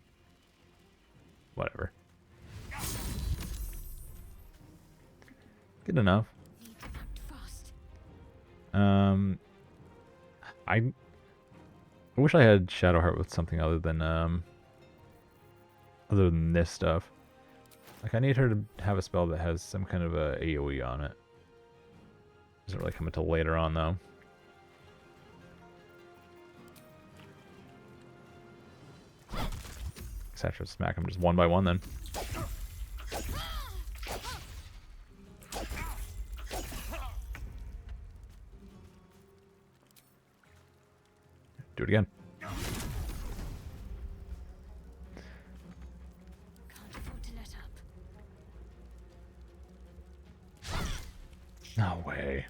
Whatever. Good enough. Need to act fast. I wish I had Shadowheart with something other than this stuff. Like, I need her to have a spell that has some kind of a AoE on it. Doesn't really come until later on, though. Guess I should smack him just one by one, then. Do it again. Can't afford to let up. No way.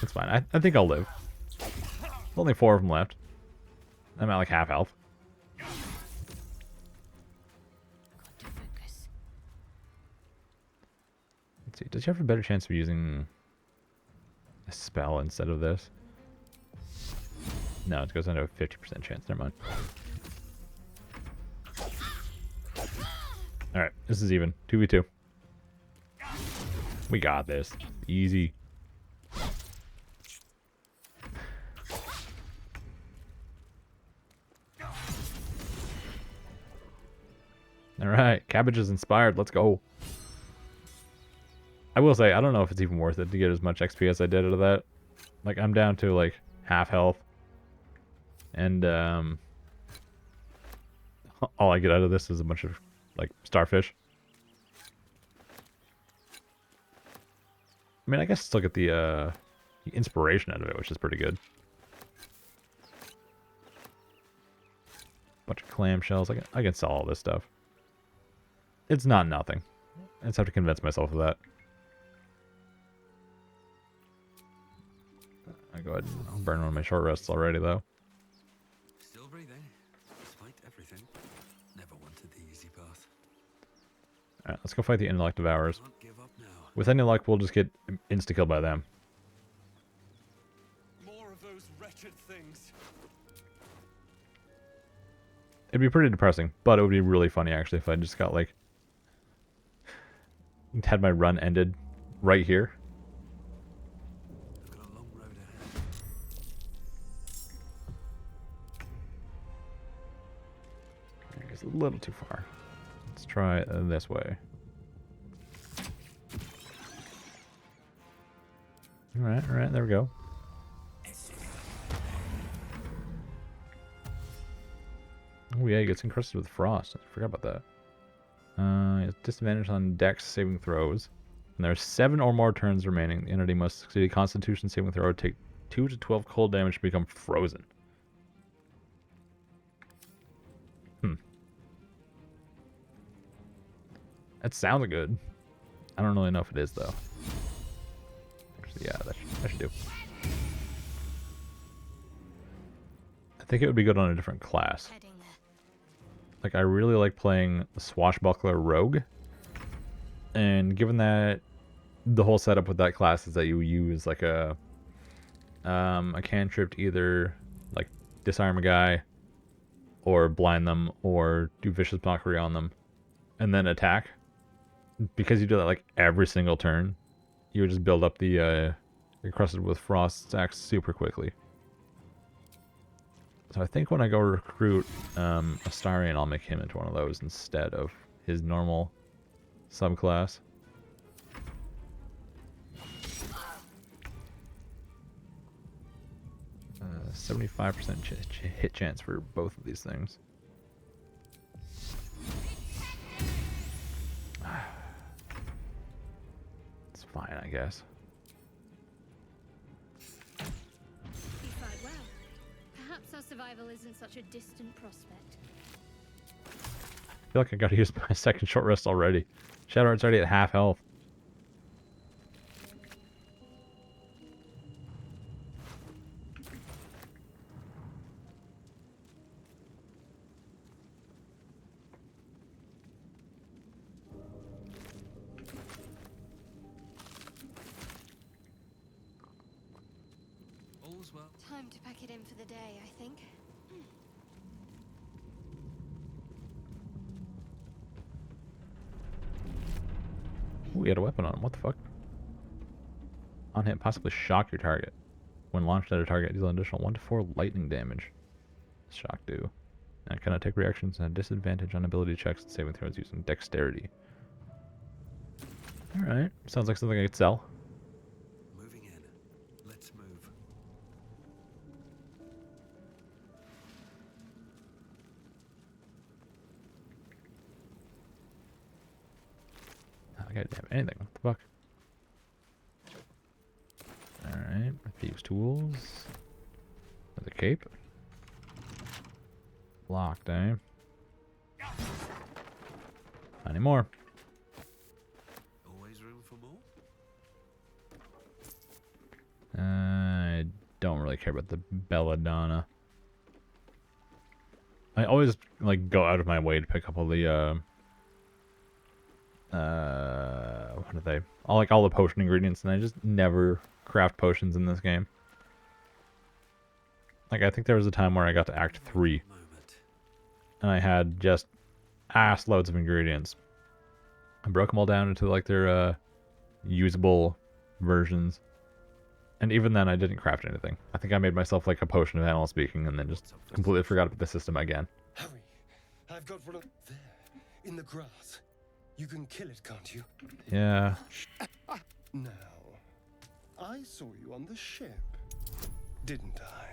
It's fine. I think I'll live. There's only 4 of them left. I'm at like half health. Got to focus. Let's see. Does she have a better chance of using a spell instead of this? No, it goes into a 50% chance. Never mind. Alright, this is even. 2v2. We got this. Easy. Alright, cabbage is inspired. Let's go. I will say, I don't know if it's even worth it to get as much XP as I did out of that. Like, I'm down to, like, half health. And, all I get out of this is a bunch of, like, starfish. I mean, I guess still get the inspiration out of it, which is pretty good. Bunch of clamshells. I can sell all this stuff. It's not nothing. I just have to convince myself of that. I go ahead and I'll burn one of my short rests already, though. Still breathing, despite everything. Never wanted the easy path. Alright, let's go fight the intellect devourers. Can't give up now. With any luck, we'll just get insta-killed by them. More of those wretched things. It'd be pretty depressing, but it would be really funny, actually, if I just got, like... had my run ended right here. I've got a long road ahead. It's a little too far. Let's try it this way. Alright, there we go. Oh yeah, he gets encrusted with frost. I forgot about that. It's disadvantage on dex saving throws. And there are 7 or more turns remaining. The entity must succeed a constitution saving throw, take 2 to 12 cold damage to become frozen. That sounds good. I don't really know if it is, though. Actually, yeah, that should do. I think it would be good on a different class. Heading there. Like, I really like playing the Swashbuckler Rogue. And given that the whole setup with that class is that you use, like, a cantrip to either, like, disarm a guy, or blind them, or do vicious mockery on them, and then attack. Because you do that, like, every single turn, you would just build up the encrusted with frost stacks super quickly. So I think when I go recruit Astarion, I'll make him into one of those instead of his normal subclass. 75% hit chance for both of these things. It's fine, I guess. You fight well. Perhaps our survival isn't such a distant prospect. I feel like I gotta use my second short rest already. Shadowheart's already at half health. All's well. Time to pack it in for the day, I think. Ooh, he had a weapon on him. What the fuck? On hit, possibly shock your target. When launched at a target, deal an additional 1 to 4 lightning damage. Shock do. And cannot take reactions and disadvantage on ability checks and saving throws using dexterity. Alright, sounds like something I could sell. Moving in. Let's move. I gotta have anything. What the fuck? Alright, thieves' tools. Another cape. Locked, eh? Not anymore. Always room for more? I don't really care about the belladonna. I always like go out of my way to pick up all the what are they? All the potion ingredients, and I just never craft potions in this game. Like I think there was a time where I got to Act 3 Moment. and I had just ass loads of ingredients. I broke them all down into like their usable versions. And even then I didn't craft anything. I think I made myself like a potion of animal speaking and then just completely forgot about the system again. Hurry! I've got one there, in the grass. You can kill it, can't you? Yeah. Now, I saw you on the ship, didn't I?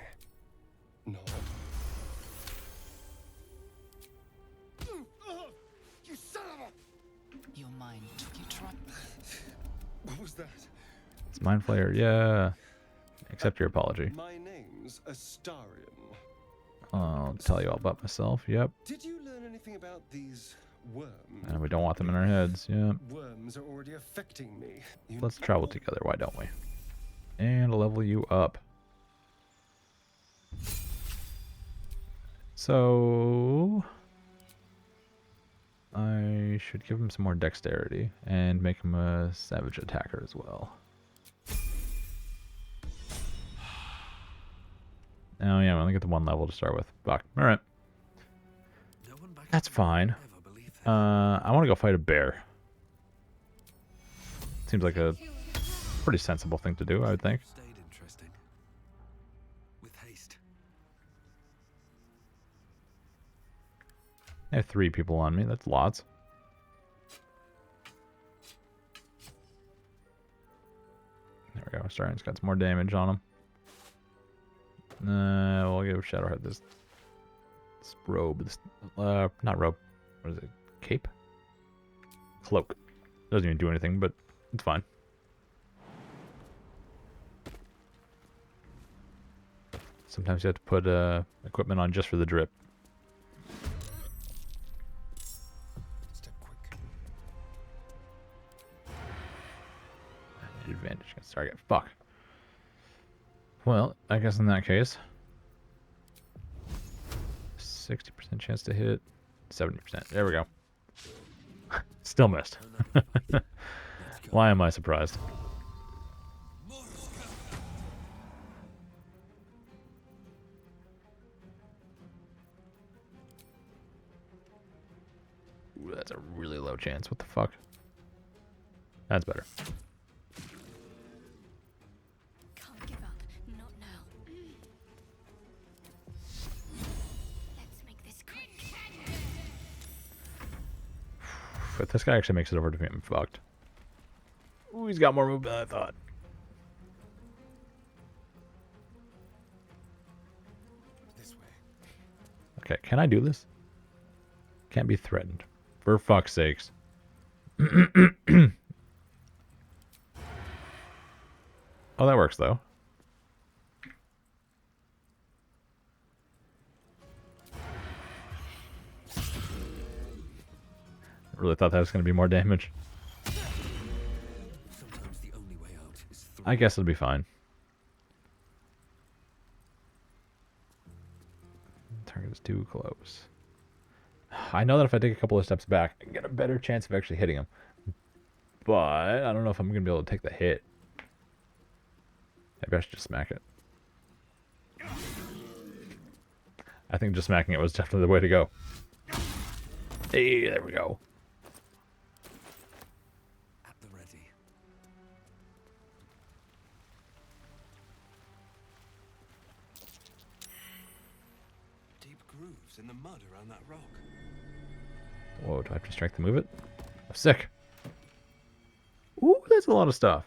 No. You son of a... Your mind took you try. What was that? It's Mind Flayer, yeah. Accept your apology. My name's Astarion. I'll tell you all about myself, yep. Did you learn anything about these worms? And we don't want them in our heads, yep. Worms are already affecting me. You Let's travel together, why don't we? And level you up. So... I should give him some more dexterity and make him a savage attacker as well. Oh yeah, I'm only get the one level to start with. Fuck. Alright. No one back That's in the fine. world ever believed that. I want to go fight a bear. Seems like a pretty sensible thing to do, I would think. Stayed interesting. With haste. I have 3 people on me. That's lots. There we go. Starion's got some more damage on him. We'll give Shadowheart this robe. This, not robe. What is it? Cape? Cloak. Doesn't even do anything, but it's fine. Sometimes you have to put equipment on just for the drip. Step quick. Advantage against target. Fuck. Well, I guess in that case, 60% chance to hit, 70%. There we go. Still missed. Why am I surprised? Ooh, that's a really low chance. What the fuck? That's better. Can't give up. Not now. Let's make this quick. If this guy actually makes it over to me, I'm fucked. Ooh, he's got more movement than I thought. This way. Okay, can I do this? Can't be threatened. For fuck's sakes. Oh, that works, though. I really thought that was going to be more damage. Sometimes the only way out is through. I guess it'll be fine. Target is too close. I know that if I take a couple of steps back, I can get a better chance of actually hitting him. But I don't know if I'm going to be able to take the hit. Maybe I should just smack it. I think just smacking it was definitely the way to go. Hey, there we go. At the ready. Deep grooves in the mud around that rock. Whoa, do I have to strength to move it? Oh, sick. Ooh, that's a lot of stuff.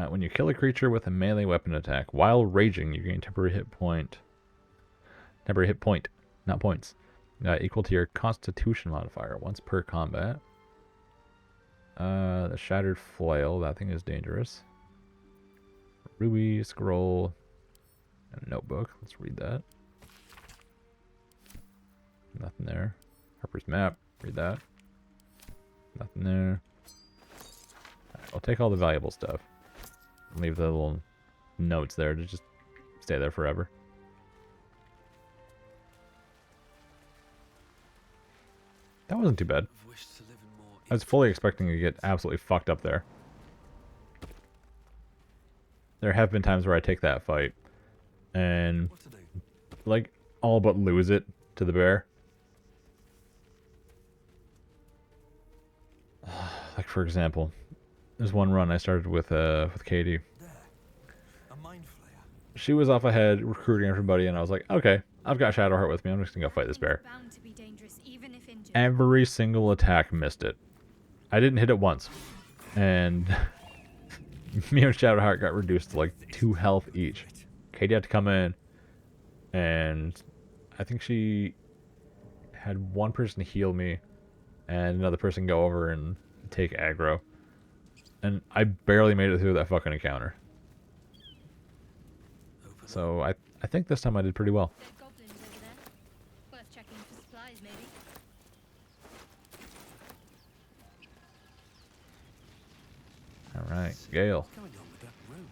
When you kill a creature with a melee weapon attack, while raging, you gain temporary hit point. Temporary hit point, not points. Equal to your Constitution modifier once per combat. The Shattered Flail, that thing is dangerous. Ruby, Scroll, and Notebook. Let's read that. Nothing there. Harper's Map, read that. Nothing there. Right, I'll take all the valuable stuff. Leave the little notes there to just stay there forever. That wasn't too bad. I've wished to live in more I was fully expecting to get absolutely fucked up there. There have been times where I take that fight and What are they? like all but lose it to the bear. Like for example, there's one run I started with Katie. There. A mind flayer. She was off ahead recruiting everybody, and I was like, okay, I've got Shadowheart with me. I'm just gonna go fight this bear. Bound to be dangerous, even if injured. Every single attack missed it. I didn't hit it once, and me and Shadowheart got reduced to like 2 health each. Katie had to come in, and I think she had one person heal me, and another person go over and take aggro. And I barely made it through that fucking encounter. Open So I think this time I did pretty well. There's goblins over there. Worth checking for supplies, maybe. Alright, Gale. What's going on with that room?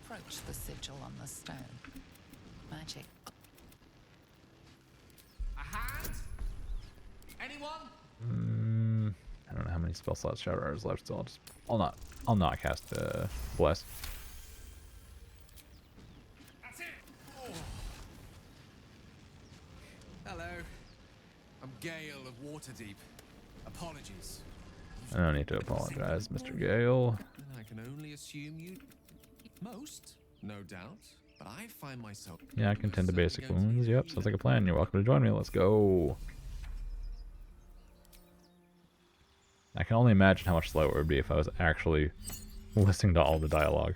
Approach the sigil on the stone. Magic. A hand? Anyone? I don't know how many spell slots Shadowheart is left, so I'll not cast Bless. That's it. Oh. Hello. I'm Gale of Waterdeep. Apologies. I don't need to apologize, Mr. Gale. And I can only assume you most, no doubt. But I find myself. Yeah, I can tend to basic wounds. Yep, sounds like a plan. You're welcome to join me. Let's go. I can only imagine how much slower it would be if I was actually listening to all the dialogue.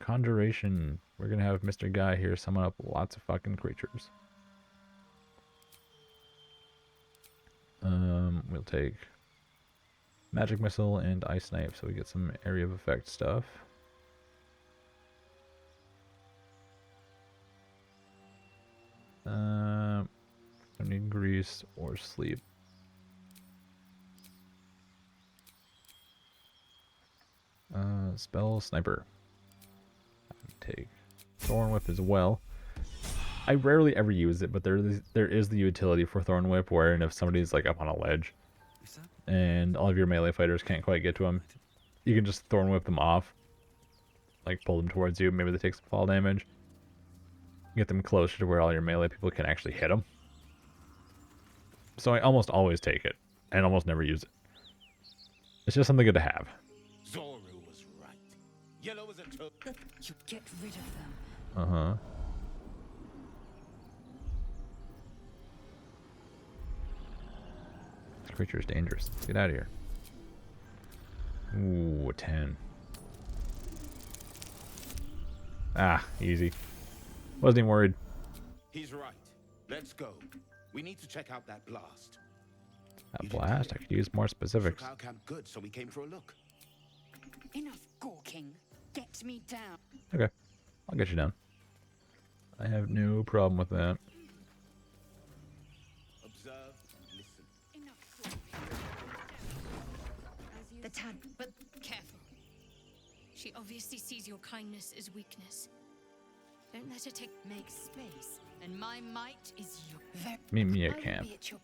Conjuration. We're gonna have Mr. Guy here summon up lots of fucking creatures. We'll take Magic Missile and Ice Snipe so we get some area of effect stuff. Don't need grease or sleep. Spell Sniper. Take Thorn Whip as well. I rarely ever use it, but there is the utility for Thorn Whip where if somebody's like up on a ledge Is that and all of your melee fighters can't quite get to them, you can just Thorn Whip them off. Like pull them towards you, maybe they take some fall damage. Get them closer to where all your melee people can actually hit them. So I almost always take it, and almost never use it. It's just something good to have. Zoru was right. Yellow is a You get rid of them. Uh-huh. This creature is dangerous. Let's get out of here. Ooh, a 10. Ah, easy. Wasn't even worried. He's right. Let's go. We need to check out that blast. That blast, I could use more specifics. Shook our camp good, so we came for a look. Enough gawking. Get me down. Okay, I'll get you down. I have no problem with that. Observe, listen. Enough gawking. The Tad, but Careful. she obviously sees your kindness as weakness. Don't let her Make space, and my might is your very. Meet me I at will camp. be at your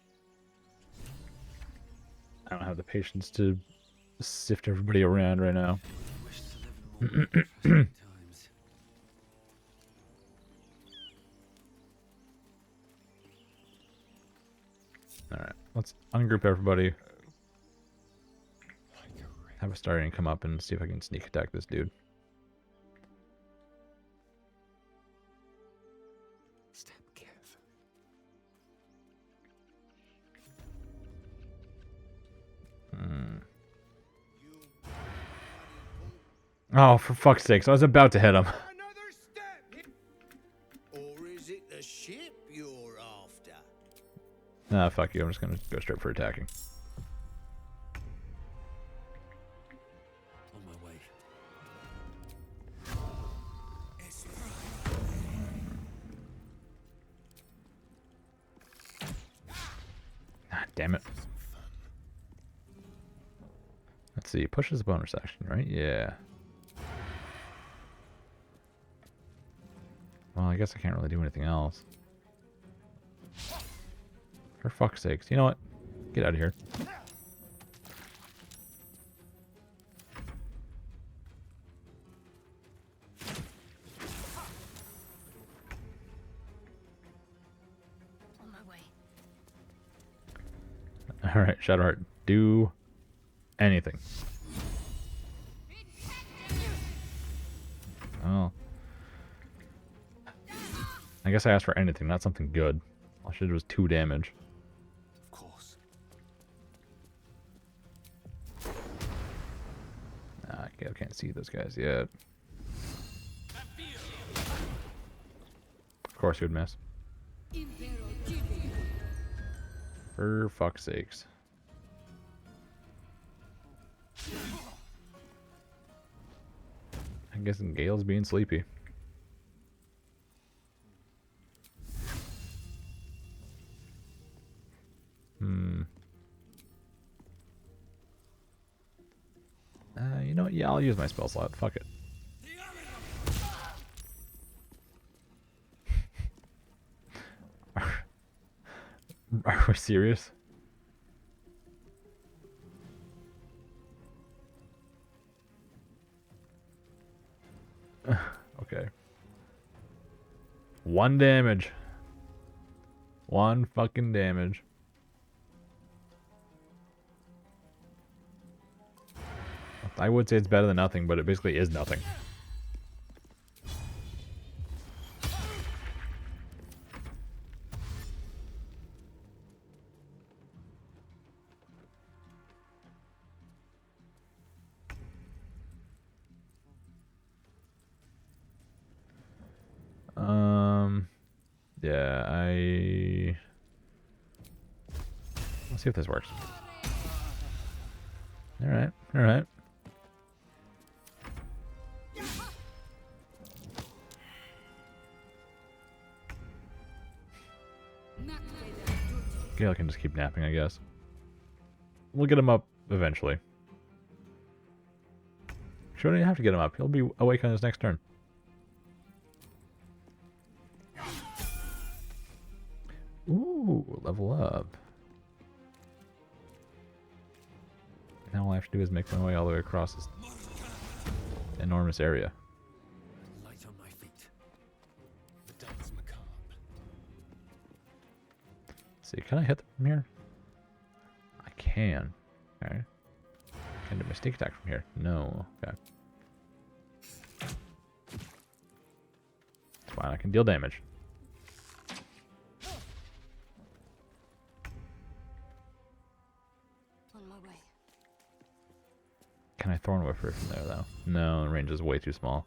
I don't have the patience to sift everybody around right now. I wish to live in more interesting times. Alright, let's ungroup everybody. Have a starting come up and see if I can sneak attack this dude. Step carefully. Oh, for fuck's sakes. I was about to hit him. Another step! Or is it the ship you're after? Nah, fuck you. I'm just gonna go straight for attacking. On my way. Ah, damn it. Let's see. Push is a bonus action, right? Yeah. Well, I guess I can't really do anything else. For fuck's sakes. You know what? Get out of here. On my way. Alright, Shadowheart. Do anything. Oh. I guess I asked for anything, not something good. All she did was 2 damage. Of course. Ah, Gale can't see those guys yet. Of course he would miss. For fuck's sakes. I'm guessing Gale's being sleepy. You know what? Yeah, I'll use my spell slot. Fuck it. Are we serious? Okay. 1 damage. 1 fucking damage. I would say it's better than nothing, but it basically is nothing. Yeah, let's see if this works. Alright, alright. Gale can just keep napping, I guess. We'll get him up eventually. Sure, don't even have to get him up. He'll be awake on his next turn. Ooh, level up. Now all I have to do is make my way all the way across this enormous area. Light on my feet. The dance macabre. Let's see, can I hit them from here? I can. Okay. Can I do my sneak attack from here? No. Okay. It's fine, I can deal damage. On my way. Can I Thorn Whip her from there, though? No, the range is way too small.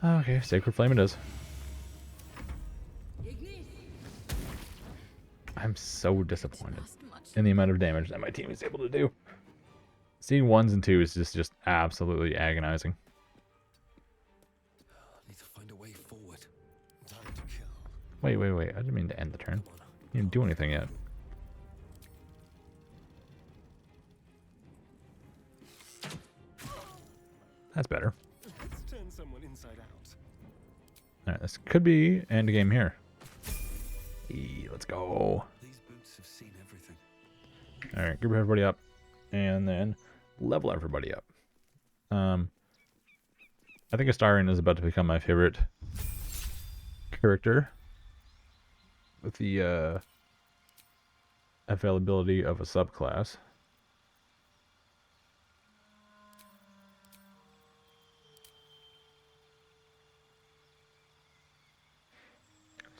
Okay, Sacred Flame it is. I'm so disappointed in the amount of damage that my team is able to do. Seeing 1s and 2s is just absolutely agonizing. Need to find a way forward. Time to kill. Wait. I didn't mean to end the turn. You didn't do anything yet. That's better. Let's turn someone inside out. Alright, this could be end game here. Let's go. These boots have seen everything. Alright, group everybody up. And then level everybody up. I think Astarion is about to become my favorite character. With the availability of a subclass.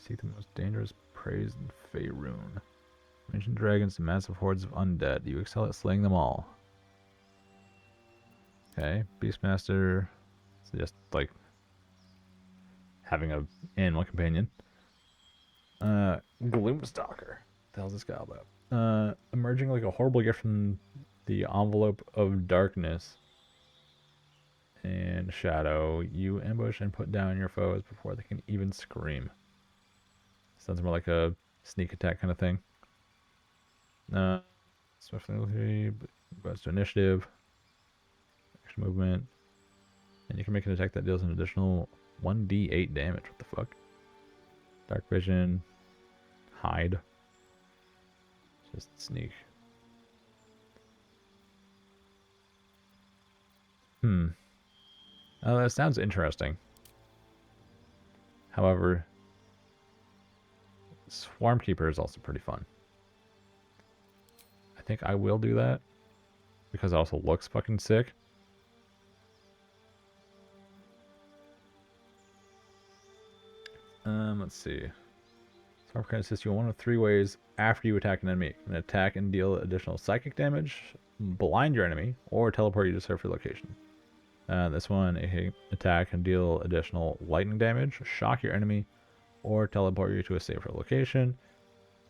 Seek the most dangerous prey in Faerun. Ancient dragons and massive hordes of undead. You excel at slaying them all. Okay, Beastmaster. So just like having a animal companion. Gloomstalker. What the hell's this guy about? Emerging like a horrible gift from the envelope of darkness and shadow. You ambush and put down your foes before they can even scream. Sounds more like a sneak attack kind of thing. Swiftly, boost to initiative, action movement, and you can make an attack that deals an additional 1d8 damage. What the fuck? Dark vision, hide, just sneak. That sounds interesting. However, Swarm Keeper is also pretty fun. I think I will do that because it also looks fucking sick. Let's see. Swarm can assist you in one of 3 ways after you attack an enemy. You can attack and deal additional psychic damage, blind your enemy, or teleport you to a safer location. This one, attack and deal additional lightning damage, shock your enemy, or teleport you to a safer location.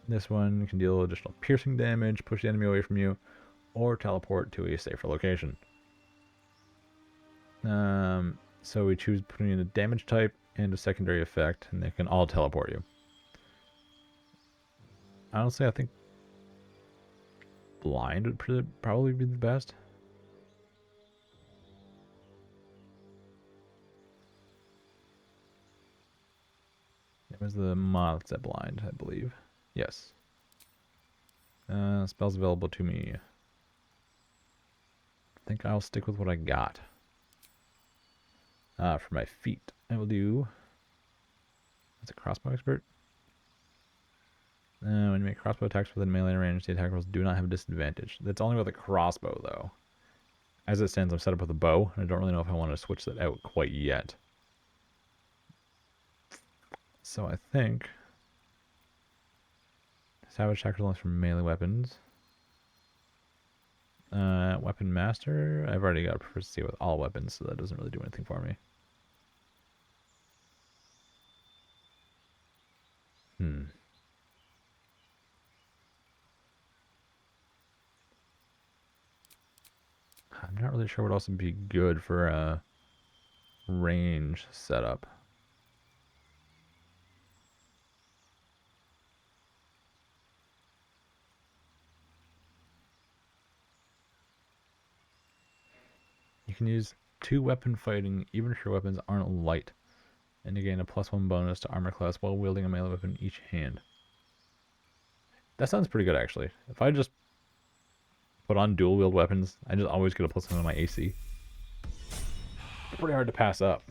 This one can deal additional piercing damage, push the enemy away from you, or teleport to a safer location. So we choose between a damage type and a secondary effect, and they can all teleport you. Honestly, I think blind would probably be the best. It was the mod that's at blind, I believe. Yes. Spells available to me. I think I'll stick with what I got. For my feet, I will do... That's a crossbow expert. When you make crossbow attacks within melee range, the attack rolls do not have a disadvantage. That's only with a crossbow, though. As it stands, I'm set up with a bow, and I don't really know if I want to switch that out quite yet. So I think... Savage attack rolls from melee weapons. Weapon Master, I've already got proficiency with all weapons, so that doesn't really do anything for me. I'm not really sure what else would be good for a range setup. You can use 2 weapon fighting even if your weapons aren't light, and you gain a +1 bonus to armor class while wielding a melee weapon in each hand. That sounds pretty good, actually. If I just put on dual wield weapons, I just always get a +1 on my AC. Pretty hard to pass up.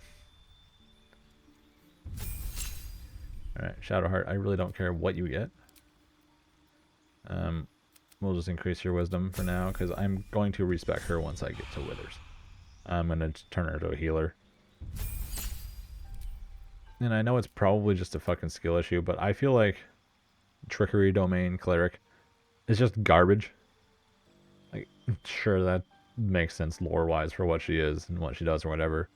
Alright, Shadowheart, I really don't care what you get. We'll just increase your wisdom for now, because I'm going to respec her once I get to Withers. I'm going to turn her into a healer. And I know it's probably just a fucking skill issue, but I feel like Trickery Domain Cleric is just garbage. Like, sure, that makes sense lore-wise for what she is and what she does or whatever.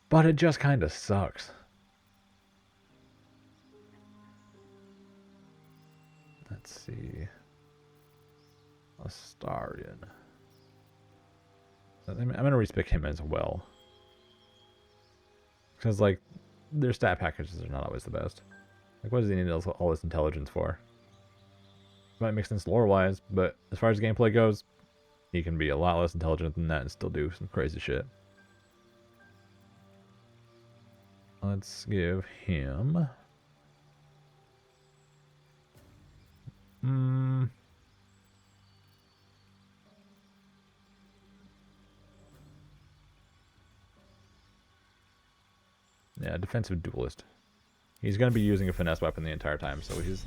But it just kind of sucks. Let's see. Astarion. I'm going to respec him as well. Because, like, their stat packages are not always the best. Like, what does he need all this intelligence for? Might make sense lore-wise, but as far as gameplay goes, he can be a lot less intelligent than that and still do some crazy shit. Let's give him... Yeah, defensive duelist. He's going to be using a finesse weapon the entire time, so he's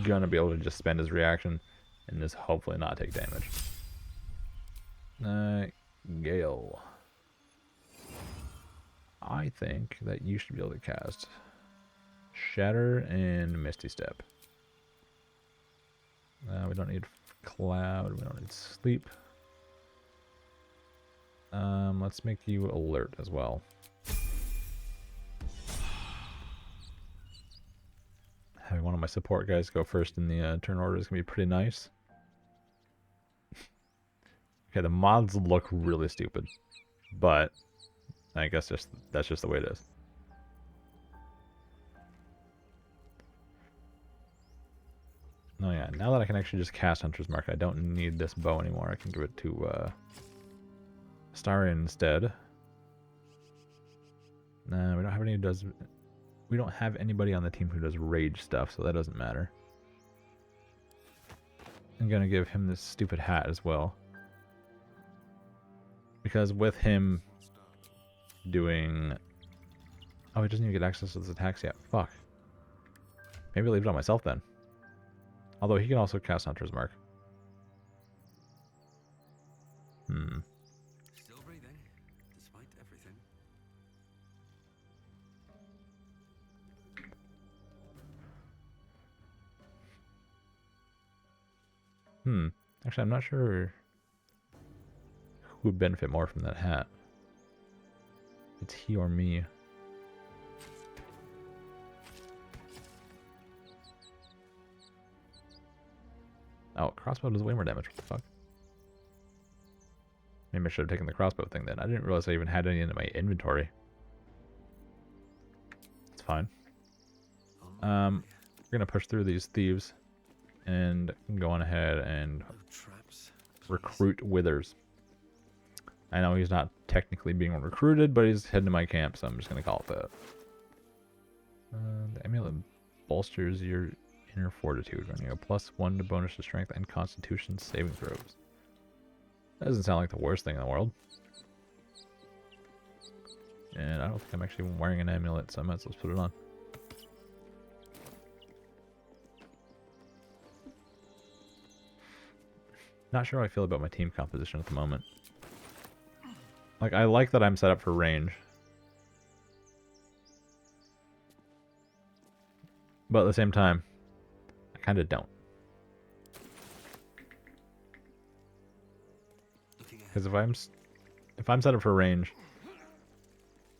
going to be able to just spend his reaction and just hopefully not take damage. Gale. I think that you should be able to cast Shatter and Misty Step. We don't need Cloud. We don't need Sleep. Let's make you Alert as well. Having one of my support guys go first in the turn order is going to be pretty nice. Okay, the mods look really stupid, but I guess that's just the way it is. Oh yeah, now that I can actually just cast Hunter's Mark, I don't need this bow anymore. I can give it to Starion instead. Nah, we don't have any who does. We don't have anybody on the team who does rage stuff, so that doesn't matter. I'm gonna give him this stupid hat as well. Because with him doing... Oh, he doesn't even get access to his attacks yet. Fuck. Maybe I'll leave it on myself then. Although he can also cast Hunter's Mark. Still breathing, despite everything. Actually, I'm not sure who would benefit more from that hat. It's he or me. Oh, crossbow does way more damage. What the fuck? Maybe I should have taken the crossbow thing then. I didn't realize I even had any in my inventory. It's fine. We're gonna push through these thieves and go on ahead and No traps. recruit Withers. I know he's not technically being recruited, but he's heading to my camp, so I'm just gonna call it that. The amulet bolsters your inner fortitude when you have +1 to bonus to strength and constitution saving throws. That doesn't sound like the worst thing in the world. And I don't think I'm actually wearing an amulet, so I might as well put it on. Not sure how I feel about my team composition at the moment. Like, I like that I'm set up for range. But at the same time, I kind of don't. Because if I'm set up for range,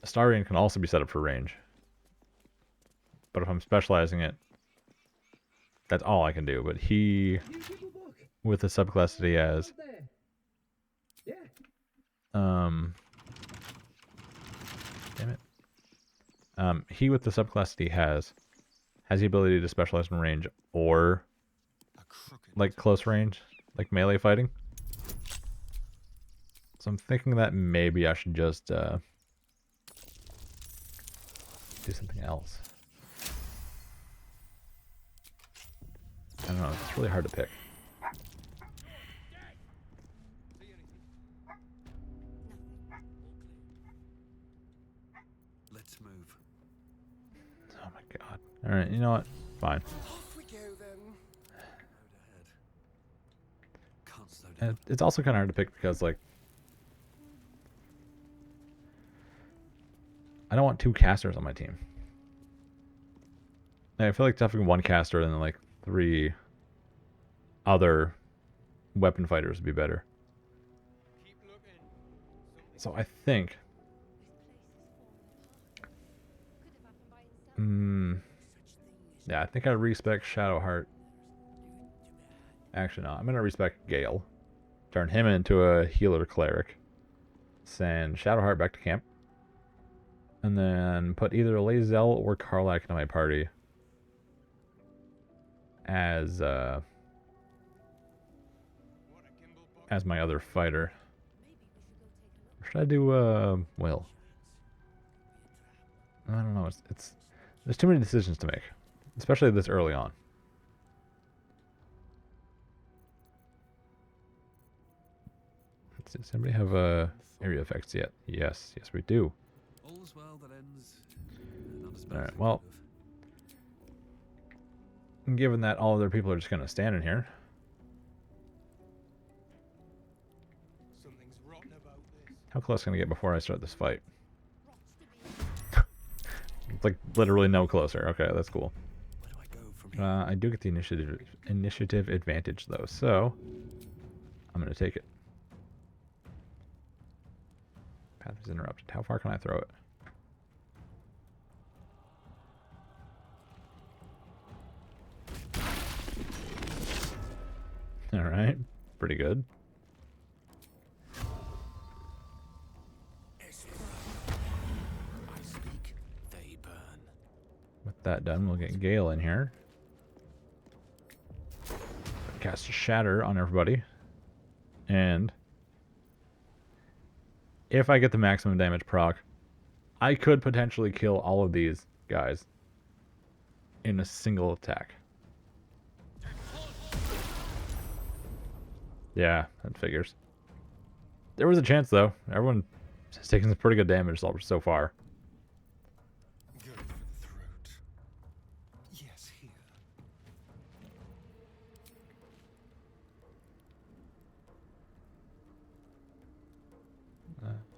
Astarion can also be set up for range. But if I'm specializing it, that's all I can do. But he, with the subclass that he has, damn it. He with the subclass that he has the ability to specialize in range or like close range, like melee fighting. So I'm thinking that maybe I should just do something else. I don't know, it's really hard to pick. Let's move. Oh my god. Alright, you know what? Fine. Off we go then. Road ahead. Can't slow down. And it's also kind of hard to pick because, like, I don't want 2 casters on my team. And I feel like having 1 caster and then, like, 3 other weapon fighters would be better. So I think... yeah, I think I respec Shadowheart. Actually, no. I'm going to respec Gale. Turn him into a healer cleric. Send Shadowheart back to camp. And then put either Lae'zel or Karlach into my party. As my other fighter. Or should I do, Will? I don't know. It's there's too many decisions to make. Especially this early on. Does anybody have area effects yet? Yes, we do. All's well that ends. Not as bad Alright, as it well, could've. given that all other people are just going to stand in here, Something's rotten about this. how close can I get before I start this fight? It's like literally no closer. Okay, that's cool. Where do I go from here? I do get the initiative advantage though, so I'm gonna take it. Path is interrupted. How far can I throw it? All right, pretty good. I speak, they burn. With that done, we'll get Gale in here. Cast a Shatter on everybody. And if I get the maximum damage proc, I could potentially kill all of these guys in a single attack. Yeah, that figures. There was a chance, though. Everyone has taken some pretty good damage so far. Go for the throat. Yes, here.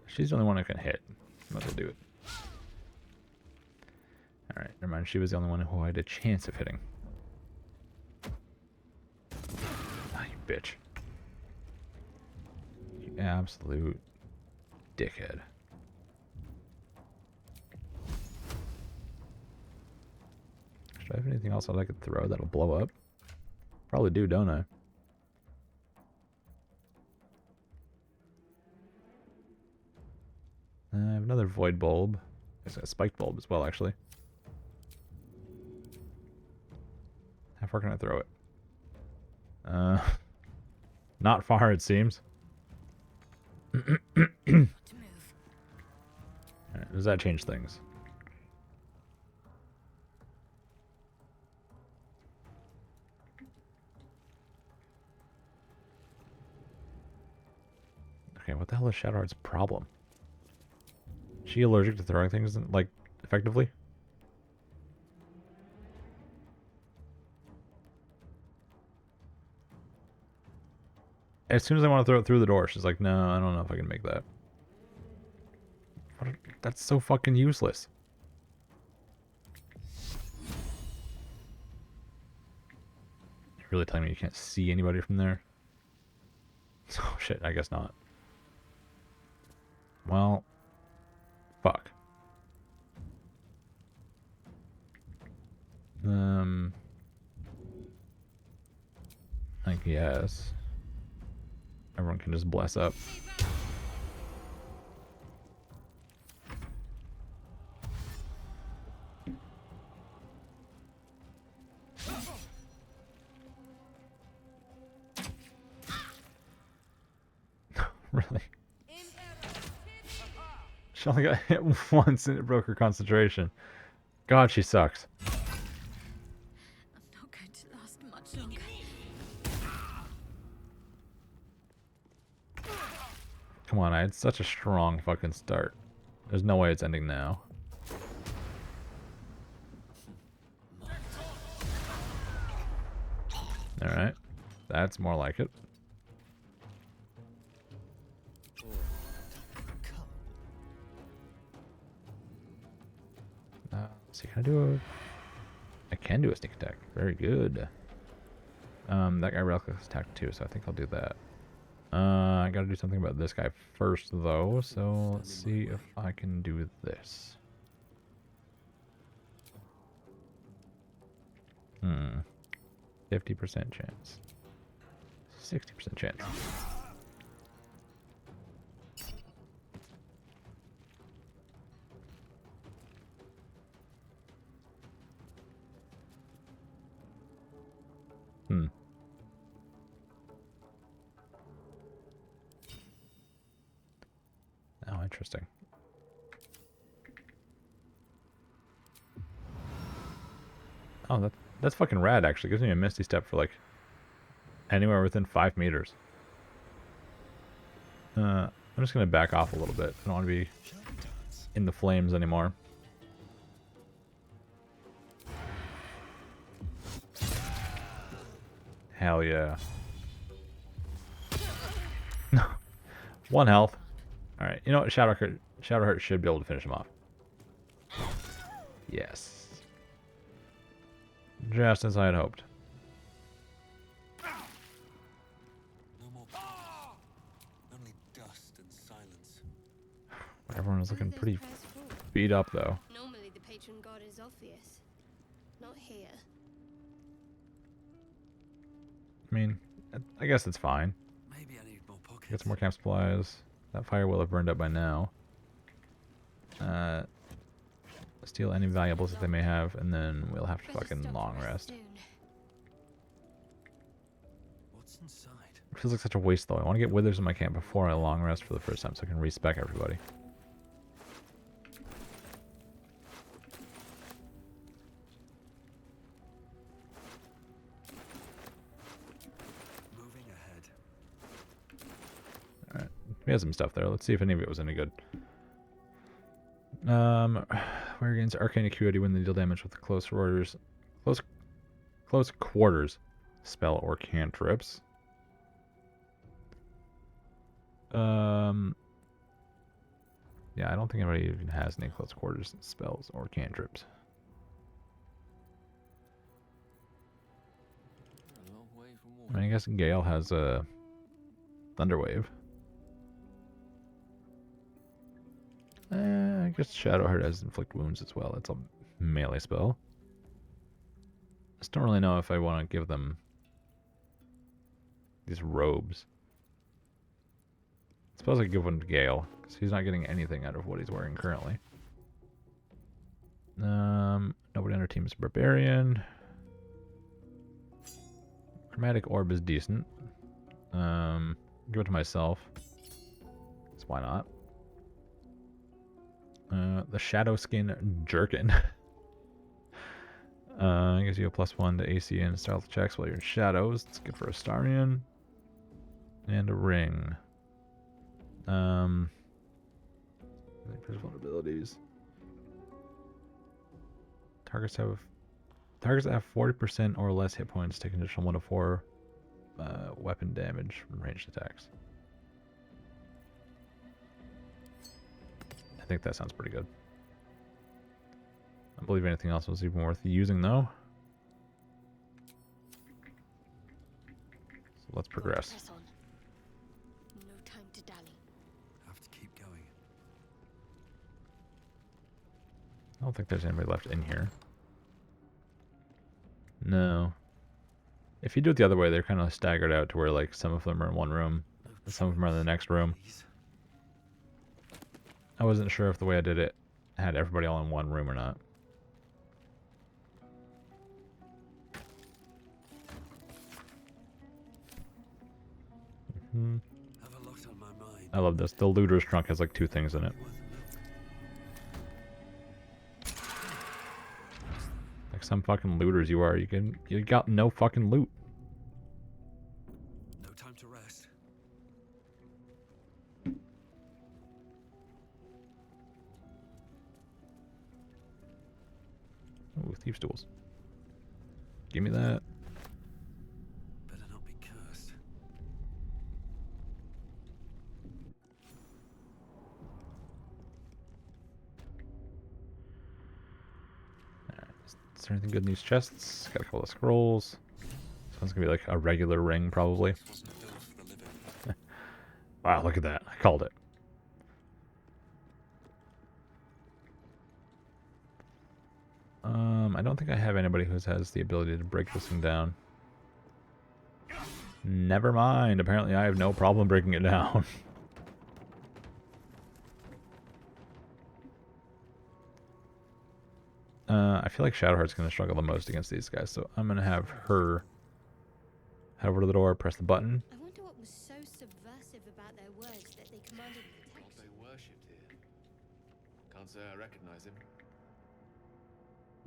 She's the only one who can hit. Might as well do it. Alright, never mind. She was the only one who I had a chance of hitting. Ah, you bitch. You absolute dickhead. Should I have anything else that I could throw that'll blow up? Probably do, don't I? I have another void bulb. There's a spiked bulb as well, actually. How far can I throw it? Not far, it seems. To move. Alright, does that change things? Okay, what the hell is Shadowheart's problem? Is she allergic to throwing things, like, effectively? As soon as I want to throw it through the door, she's like, no, I don't know if I can make that. That's so fucking useless. You're really telling me you can't see anybody from there? Oh shit, I guess not. Well, fuck. I guess everyone can just bless up. Really? She only got hit once and it broke her concentration. God, she sucks. I'm not going to last much longer. Come on, I had such a strong fucking start. There's no way it's ending now. Alright. That's more like it. See, can I do a... I can do a sneak attack. Very good. That guy reckless attack too, so I think I'll do that. I gotta do something about this guy first, though, so let's see if I can do this. 50% chance. 60% chance. Oh, interesting. Oh, that's fucking rad, actually. Gives me a Misty Step for, like, anywhere within 5 meters. I'm just going to back off a little bit. I don't want to be in the flames anymore. Hell yeah. 1 health. Alright, you know what? Shadowheart should be able to finish him off. Yes. Just as I had hoped. No more prayers. Only dust and silence. Everyone was Where looking do those pretty prayers fall? beat up, though. Normally the patron god is obvious. Not here. I mean, I guess it's fine. Maybe I need more pockets. Get some more camp supplies. That fire will have burned up by now. Steal any valuables that they may have, and then we'll have to Better fucking stop long the rest. soon. What's inside? It feels like such a waste, though. I want to get withers in my camp before I long rest for the first time, so I can respec everybody. Moving ahead. Alright. We had some stuff there. Let's see if any of it was any good. Where gains arcane acuity when they deal damage with close quarters spell or cantrips. Yeah, I don't think anybody even has any close quarters spells or cantrips. A long way from I mean, I guess Gale has a Thunderwave. I guess Shadowheart has Inflict Wounds as well. It's a melee spell. I just don't really know if I want to give them these robes. I suppose I could give one to Gale, because he's not getting anything out of what he's wearing currently. Nobody on our team is Barbarian. Chromatic Orb is decent. Give it to myself. So why not? The Shadow Skin Jerkin. Gives you a +1 to AC and stealth checks while you're in shadows. It's good for Astarion. And a ring. There's vulnerabilities. Targets that have 40% or less hit points take an additional 1 to 4 weapon damage from ranged attacks. I think that sounds pretty good. I don't believe anything else was even worth using, though. So let's progress. Press on. No time to dally. Have to keep going. I don't think there's anybody left in here. No. If you do it the other way, they're kind of staggered out to where, like, some of them are in one room, and some of them are in the next room. Please. I wasn't sure if the way I did it had everybody all in one room or not. Have a lot on my mind. I love this. The looter's trunk has like 2 things in it. Like some fucking looters you are. You got no fucking loot. No time to rest. Ooh, thieves' tools. Give me that. Better not be cursed. Is there anything good in these chests? Got a couple of scrolls. This one's gonna be like a regular ring, probably. This wasn't built for the living. Wow, look at that. I called it. I don't think I have anybody who has the ability to break this thing down. Never mind. Apparently I have no problem breaking it down. I feel like Shadowheart's going to struggle the most against these guys, so I'm going to have her head over to the door, press the button. I wonder what was so subversive about their words that they commanded God protection. they worshipped here. Can't say I recognize him.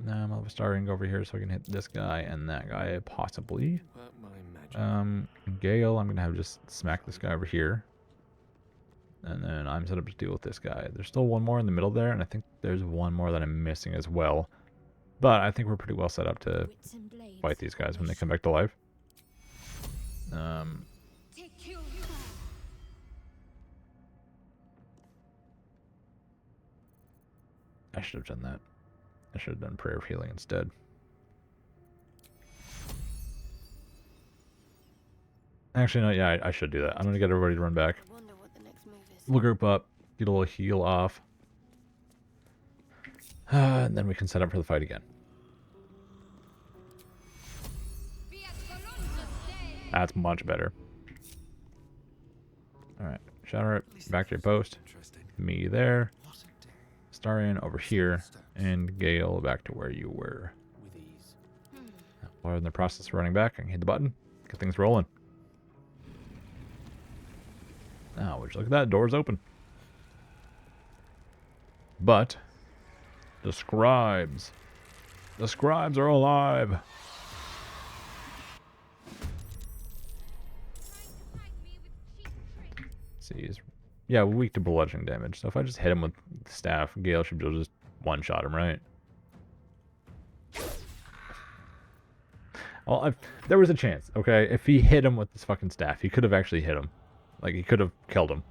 I'll have a star ring over here so I can hit this guy and that guy, possibly. But my magic. Gale, I'm going to have just smack this guy over here. And then I'm set up to deal with this guy. There's still one more in the middle there, and I think there's one more that I'm missing as well. But I think we're pretty well set up to Wits and blades. fight these guys when they come back to life. Take you. I should have done that. I should have done Prayer of Healing instead. Actually, no, yeah, I should do that. I'm going to get everybody to run back. I wonder what the next move is. We'll group up, get a little heal off. And then we can set up for the fight again. That's much better. Alright, Shadow back to your post. Interesting. Me there. What a day. Starion over here. And Gale back to where you were. With ease. While in the process of running back, I can hit the button. Get things rolling. Now, would you look at that? Door's open. But the scribes. The scribes are alive. See, he's, yeah, weak to bludgeoning damage. So if I just hit him with the staff, Gale should be able to just one-shot him, right? Well, there was a chance, okay? If he hit him with this fucking staff, he could have actually hit him. Like, he could have killed him.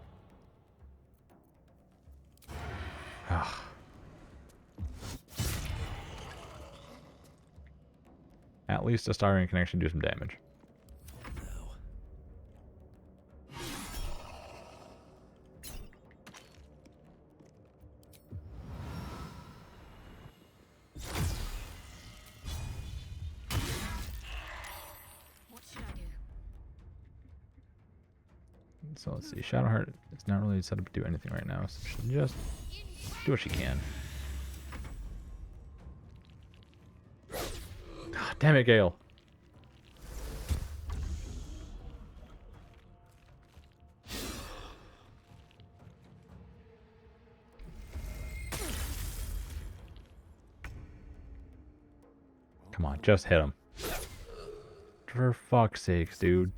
At least Astarion can actually do some damage. What should I do? So let's see. Shadowheart is not really set up to do anything right now, so she just do what she can. God damn it, Gale. Come on, just hit him. For fuck's sakes, dude.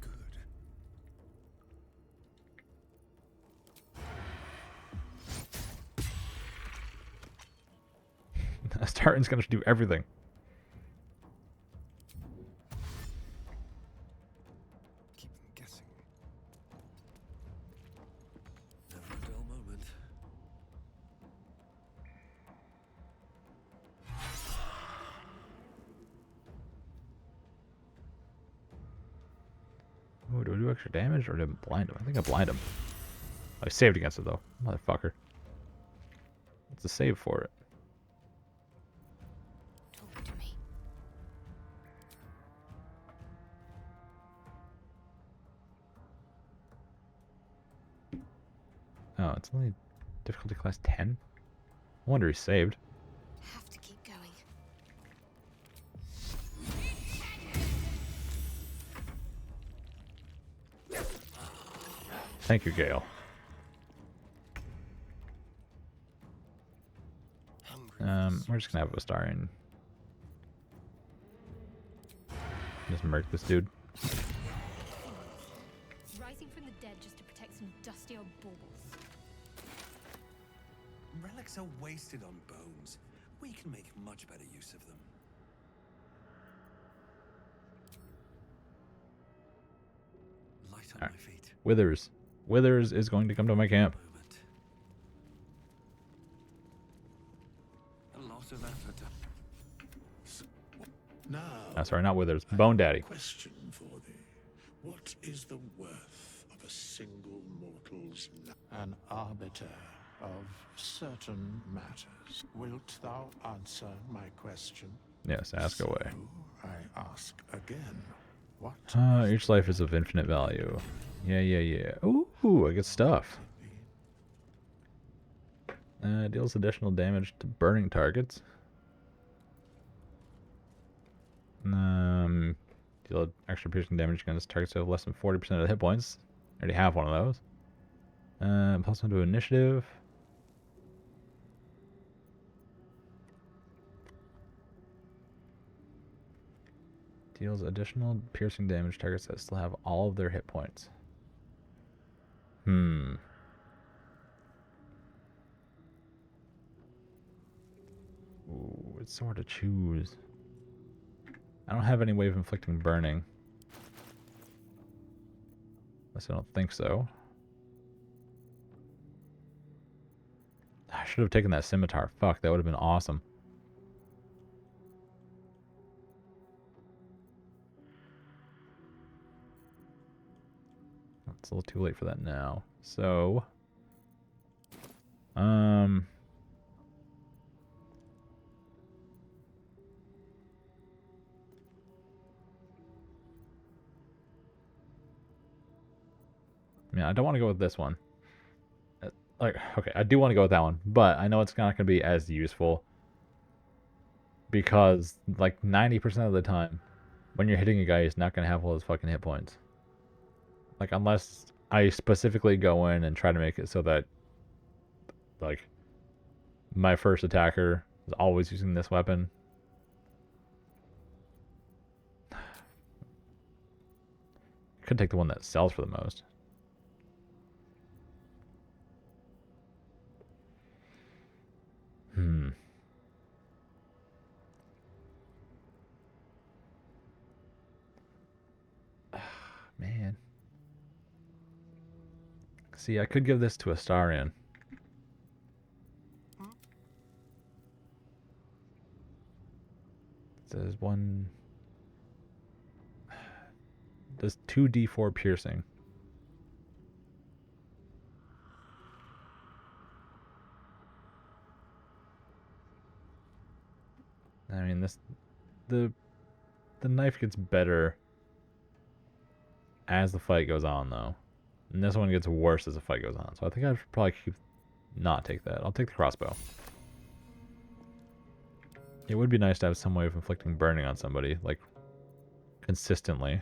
Astarion's gonna do everything. Keep them guessing. Never a dull moment. Ooh, do I do extra damage or did I blind him? I think I blind him. I saved against it though. Motherfucker. What's the save for it? Talk to me. Oh, it's only difficulty class 10? I wonder he's saved. Have to keep going. Thank you, Gale. We're just gonna have Astarion just murk this dude. Rising from the dead just to protect some dusty old baubles. Relics are wasted on bones. We can make much better use of them. Light on All right. my feet. Withers. Withers is going to come to my camp. Moment. A lot of effort. Now, Sorry, not Withers. Bone Daddy. question for thee. What is the worth of a single mortal's life? An arbiter of certain matters. Wilt thou answer my question? Yes, ask away. So, I ask again. What Each life is of infinite value. Yeah. Ooh, I get stuff. Deals additional damage to burning targets. Deal extra piercing damage against targets who have less than 40% of the hit points. I already have one of those. Plus one to initiative. Deals additional piercing damage to targets that still have all of their hit points. Ooh, it's hard to choose. I don't have any way of inflicting burning. Unless I don't think so. I should have taken that scimitar. Fuck, that would have been awesome. it's a little too late for that now. So, yeah, I don't want to go with this one. Like, okay, I do want to go with that one, but I know it's not going to be as useful because, like, 90% of the time, when you're hitting a guy, he's not going to have all his fucking hit points. Like, unless I specifically go in and try to make it so that, like, my first attacker is always using this weapon. Could take the one that sells for the most. Man. See, I could give this to Astarion. It says one... Does 2d4 piercing. I mean, this... The knife gets better as the fight goes on, though. And this one gets worse as the fight goes on. So I think I should probably not take that. I'll take the crossbow. It would be nice to have some way of inflicting burning on somebody, like, consistently.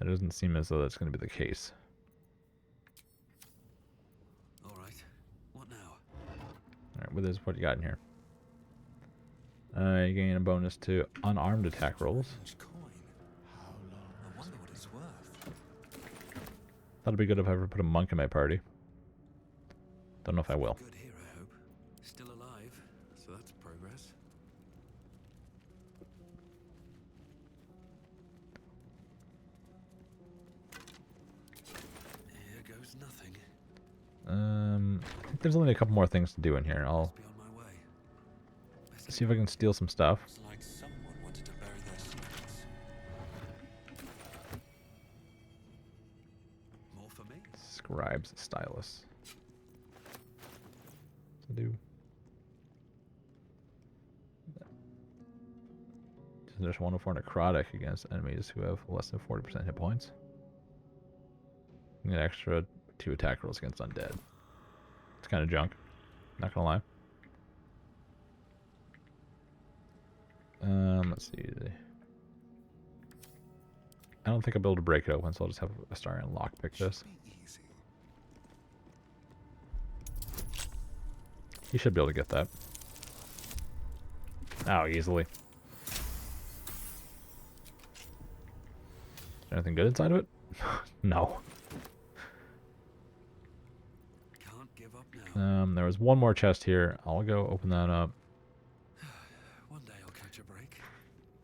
That doesn't seem as though that's going to be the case. Alright, what now? Alright, what do you got in here? You gain a bonus to unarmed attack rolls. I wonder what it's worth. That'd be good if I ever put a monk in my party. Don't know if I will. Good here, I hope. Still alive, so that's progress. Here goes nothing. I think there's only a couple more things to do in here. I'll Be on my way. see if I can steal some stuff. It's like someone wanted to bury their secrets. More for me? Scribe's stylus. So do. There's 104 necrotic against enemies who have less than 40% hit points. You get extra 2 attack rolls against undead. It's kind of junk. Not gonna lie. Let's see. I don't think I'll be able to break it open, so I'll just have Astarion lockpick this. He should be able to get that. Oh, easily. Anything good inside of it? No. Can't give up now. There was one more chest here. I'll go open that up. One day I'll catch a break.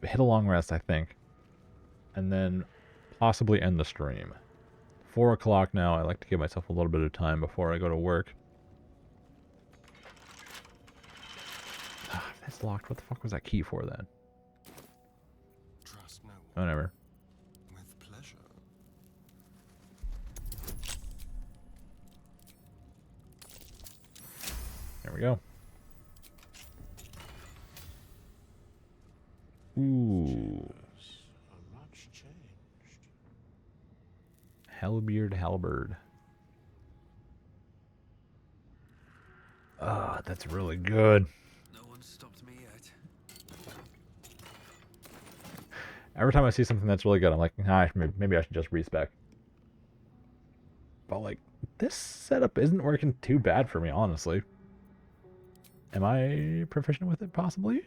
Hit a long rest, I think. And then possibly end the stream. 4 o'clock now. I like to give myself a little bit of time before I go to work. That's locked. What the fuck was that key for then? Trust no one. Whatever. With pleasure. There we go. Ooh. Much changed. Hellbeard halberd. Ah, that's really good. No one stopped me yet. Every time I see something that's really good, I'm like, nah, maybe I should just respec. But like, this setup isn't working too bad for me, honestly. Am I proficient with it, possibly?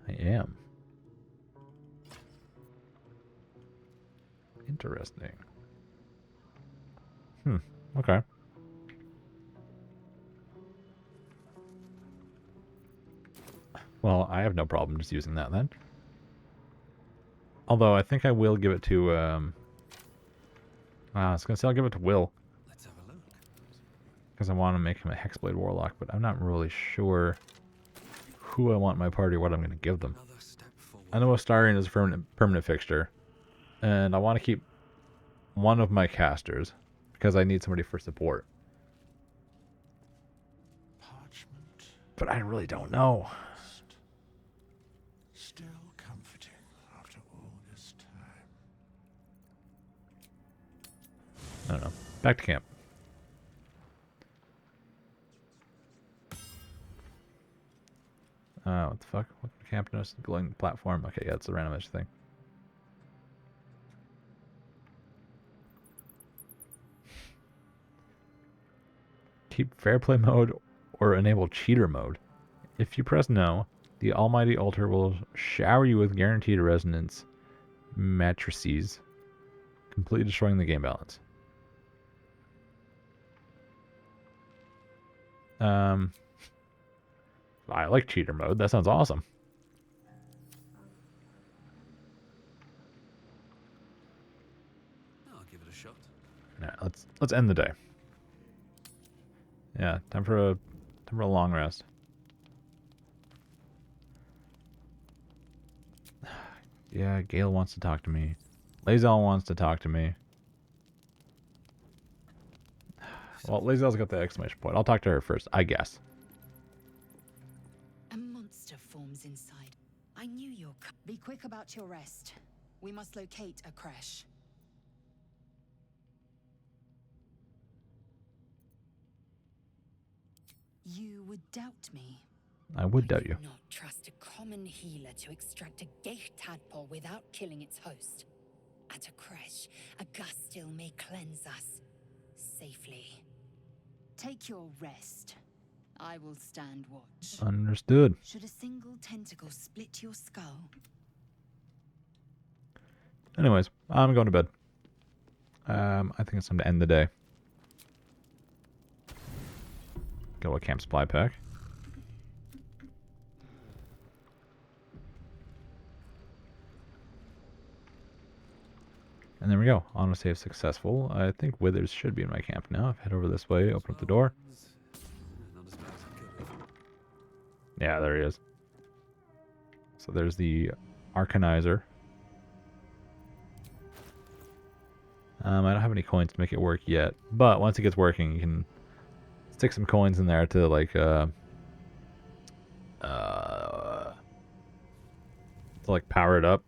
I am. Interesting. Okay. Well, I have no problem just using that then. Although I think I will give it to I was gonna say I'll give it to Will. Let's have a look. Because I want to make him a Hexblade Warlock, but I'm not really sure who I want in my party or what I'm going to give them. Another step forward. I know Astarion is a permanent fixture. And I want to keep one of my casters because I need somebody for support. Parchment. But I really don't know. Still comforting after all this time. I don't know. Back to camp. What the fuck? What camp notice? Glowing platform. Okay, yeah, it's a randomish thing. Keep fair play mode or enable cheater mode. If you press no, the almighty altar will shower you with guaranteed resonance matrices, completely destroying the game balance. I like cheater mode. That sounds awesome. I'll give it a shot. All right, let's end the day. Yeah, time for a long rest. Yeah, Gale wants to talk to me. Lazel wants to talk to me. Well, Lazel's got the exclamation point. I'll talk to her first, I guess. A monster forms inside. I knew you'll come. Be quick about your rest. We must locate a crash. You would doubt me. I would doubt you. could not trust a common healer to extract a gate tadpole without killing its host. At a crash, a gust still may cleanse us safely. Take your rest. I will stand watch. Understood. Should a single tentacle split your skull? Anyways, I'm going to bed. I think it's time to end the day. Go a camp supply pack. And there we go. Autosave successful. I think Withers should be in my camp now. I've head over this way, open up the door. Not as bad as it could have. Yeah, there he is. So there's the Arcanizer. I don't have any coins to make it work yet, but once it gets working, you can stick some coins in there to like power it up,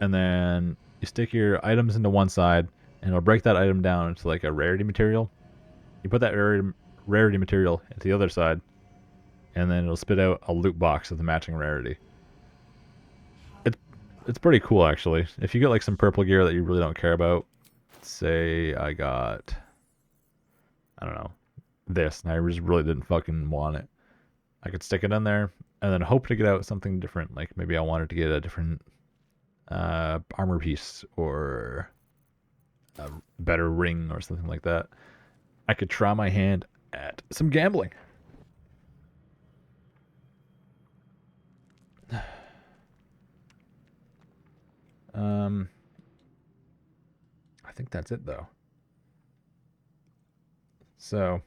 and then you stick your items into one side, and it'll break that item down into like a rarity material. You put that rarity material into the other side, and then it'll spit out a loot box of the matching rarity. It's pretty cool actually. If you get like some purple gear that you really don't care about, say I got, I don't know, this, and I just really didn't fucking want it, I could stick it in there and then hope to get out something different. Like maybe I wanted to get a different armor piece or a better ring or something like that. I could try my hand at some gambling. I think that's it though. So,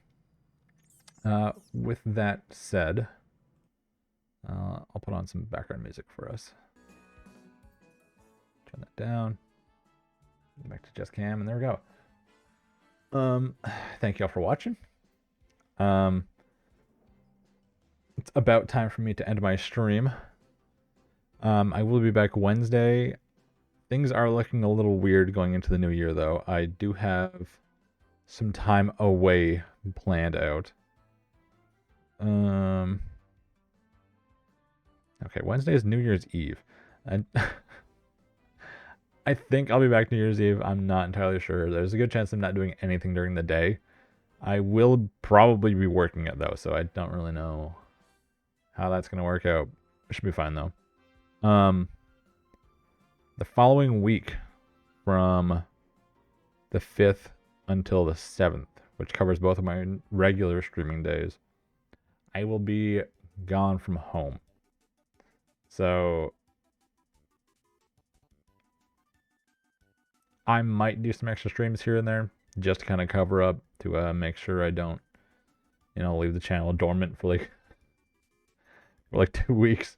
with that said, I'll put on some background music for us. Turn that down. Back to just cam, and there we go. Thank y'all for watching. It's about time for me to end my stream. I will be back Wednesday. Things are looking a little weird going into the new year, though. I do have some time away planned out. Okay, Wednesday is New Year's Eve. And I think I'll be back New Year's Eve. I'm not entirely sure. There's a good chance I'm not doing anything during the day. I will probably be working it, though, so I don't really know how that's going to work out. It should be fine, though. The following week, from the 5th until the 7th, which covers both of my regular streaming days, I will be gone from home. So I might do some extra streams here and there just to kind of cover up, to make sure I don't, leave the channel dormant for like 2 weeks.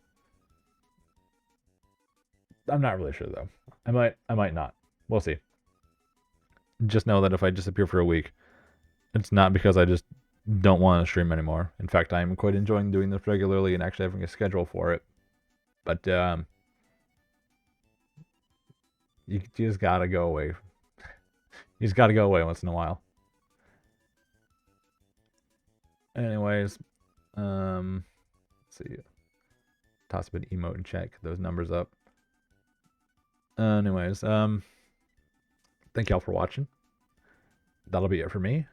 I'm not really sure though. I might not. We'll see. Just know that if I disappear for a week, it's not because I just don't want to stream anymore. In fact, I'm quite enjoying doing this regularly and actually having a schedule for it. But you just gotta go away. You just gotta go away once in a while. Anyways, let's see. Toss a bit of emote and check those numbers up. Anyways, thank y'all for watching. That'll be it for me.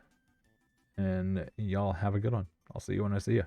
And y'all have a good one. I'll see you when I see you.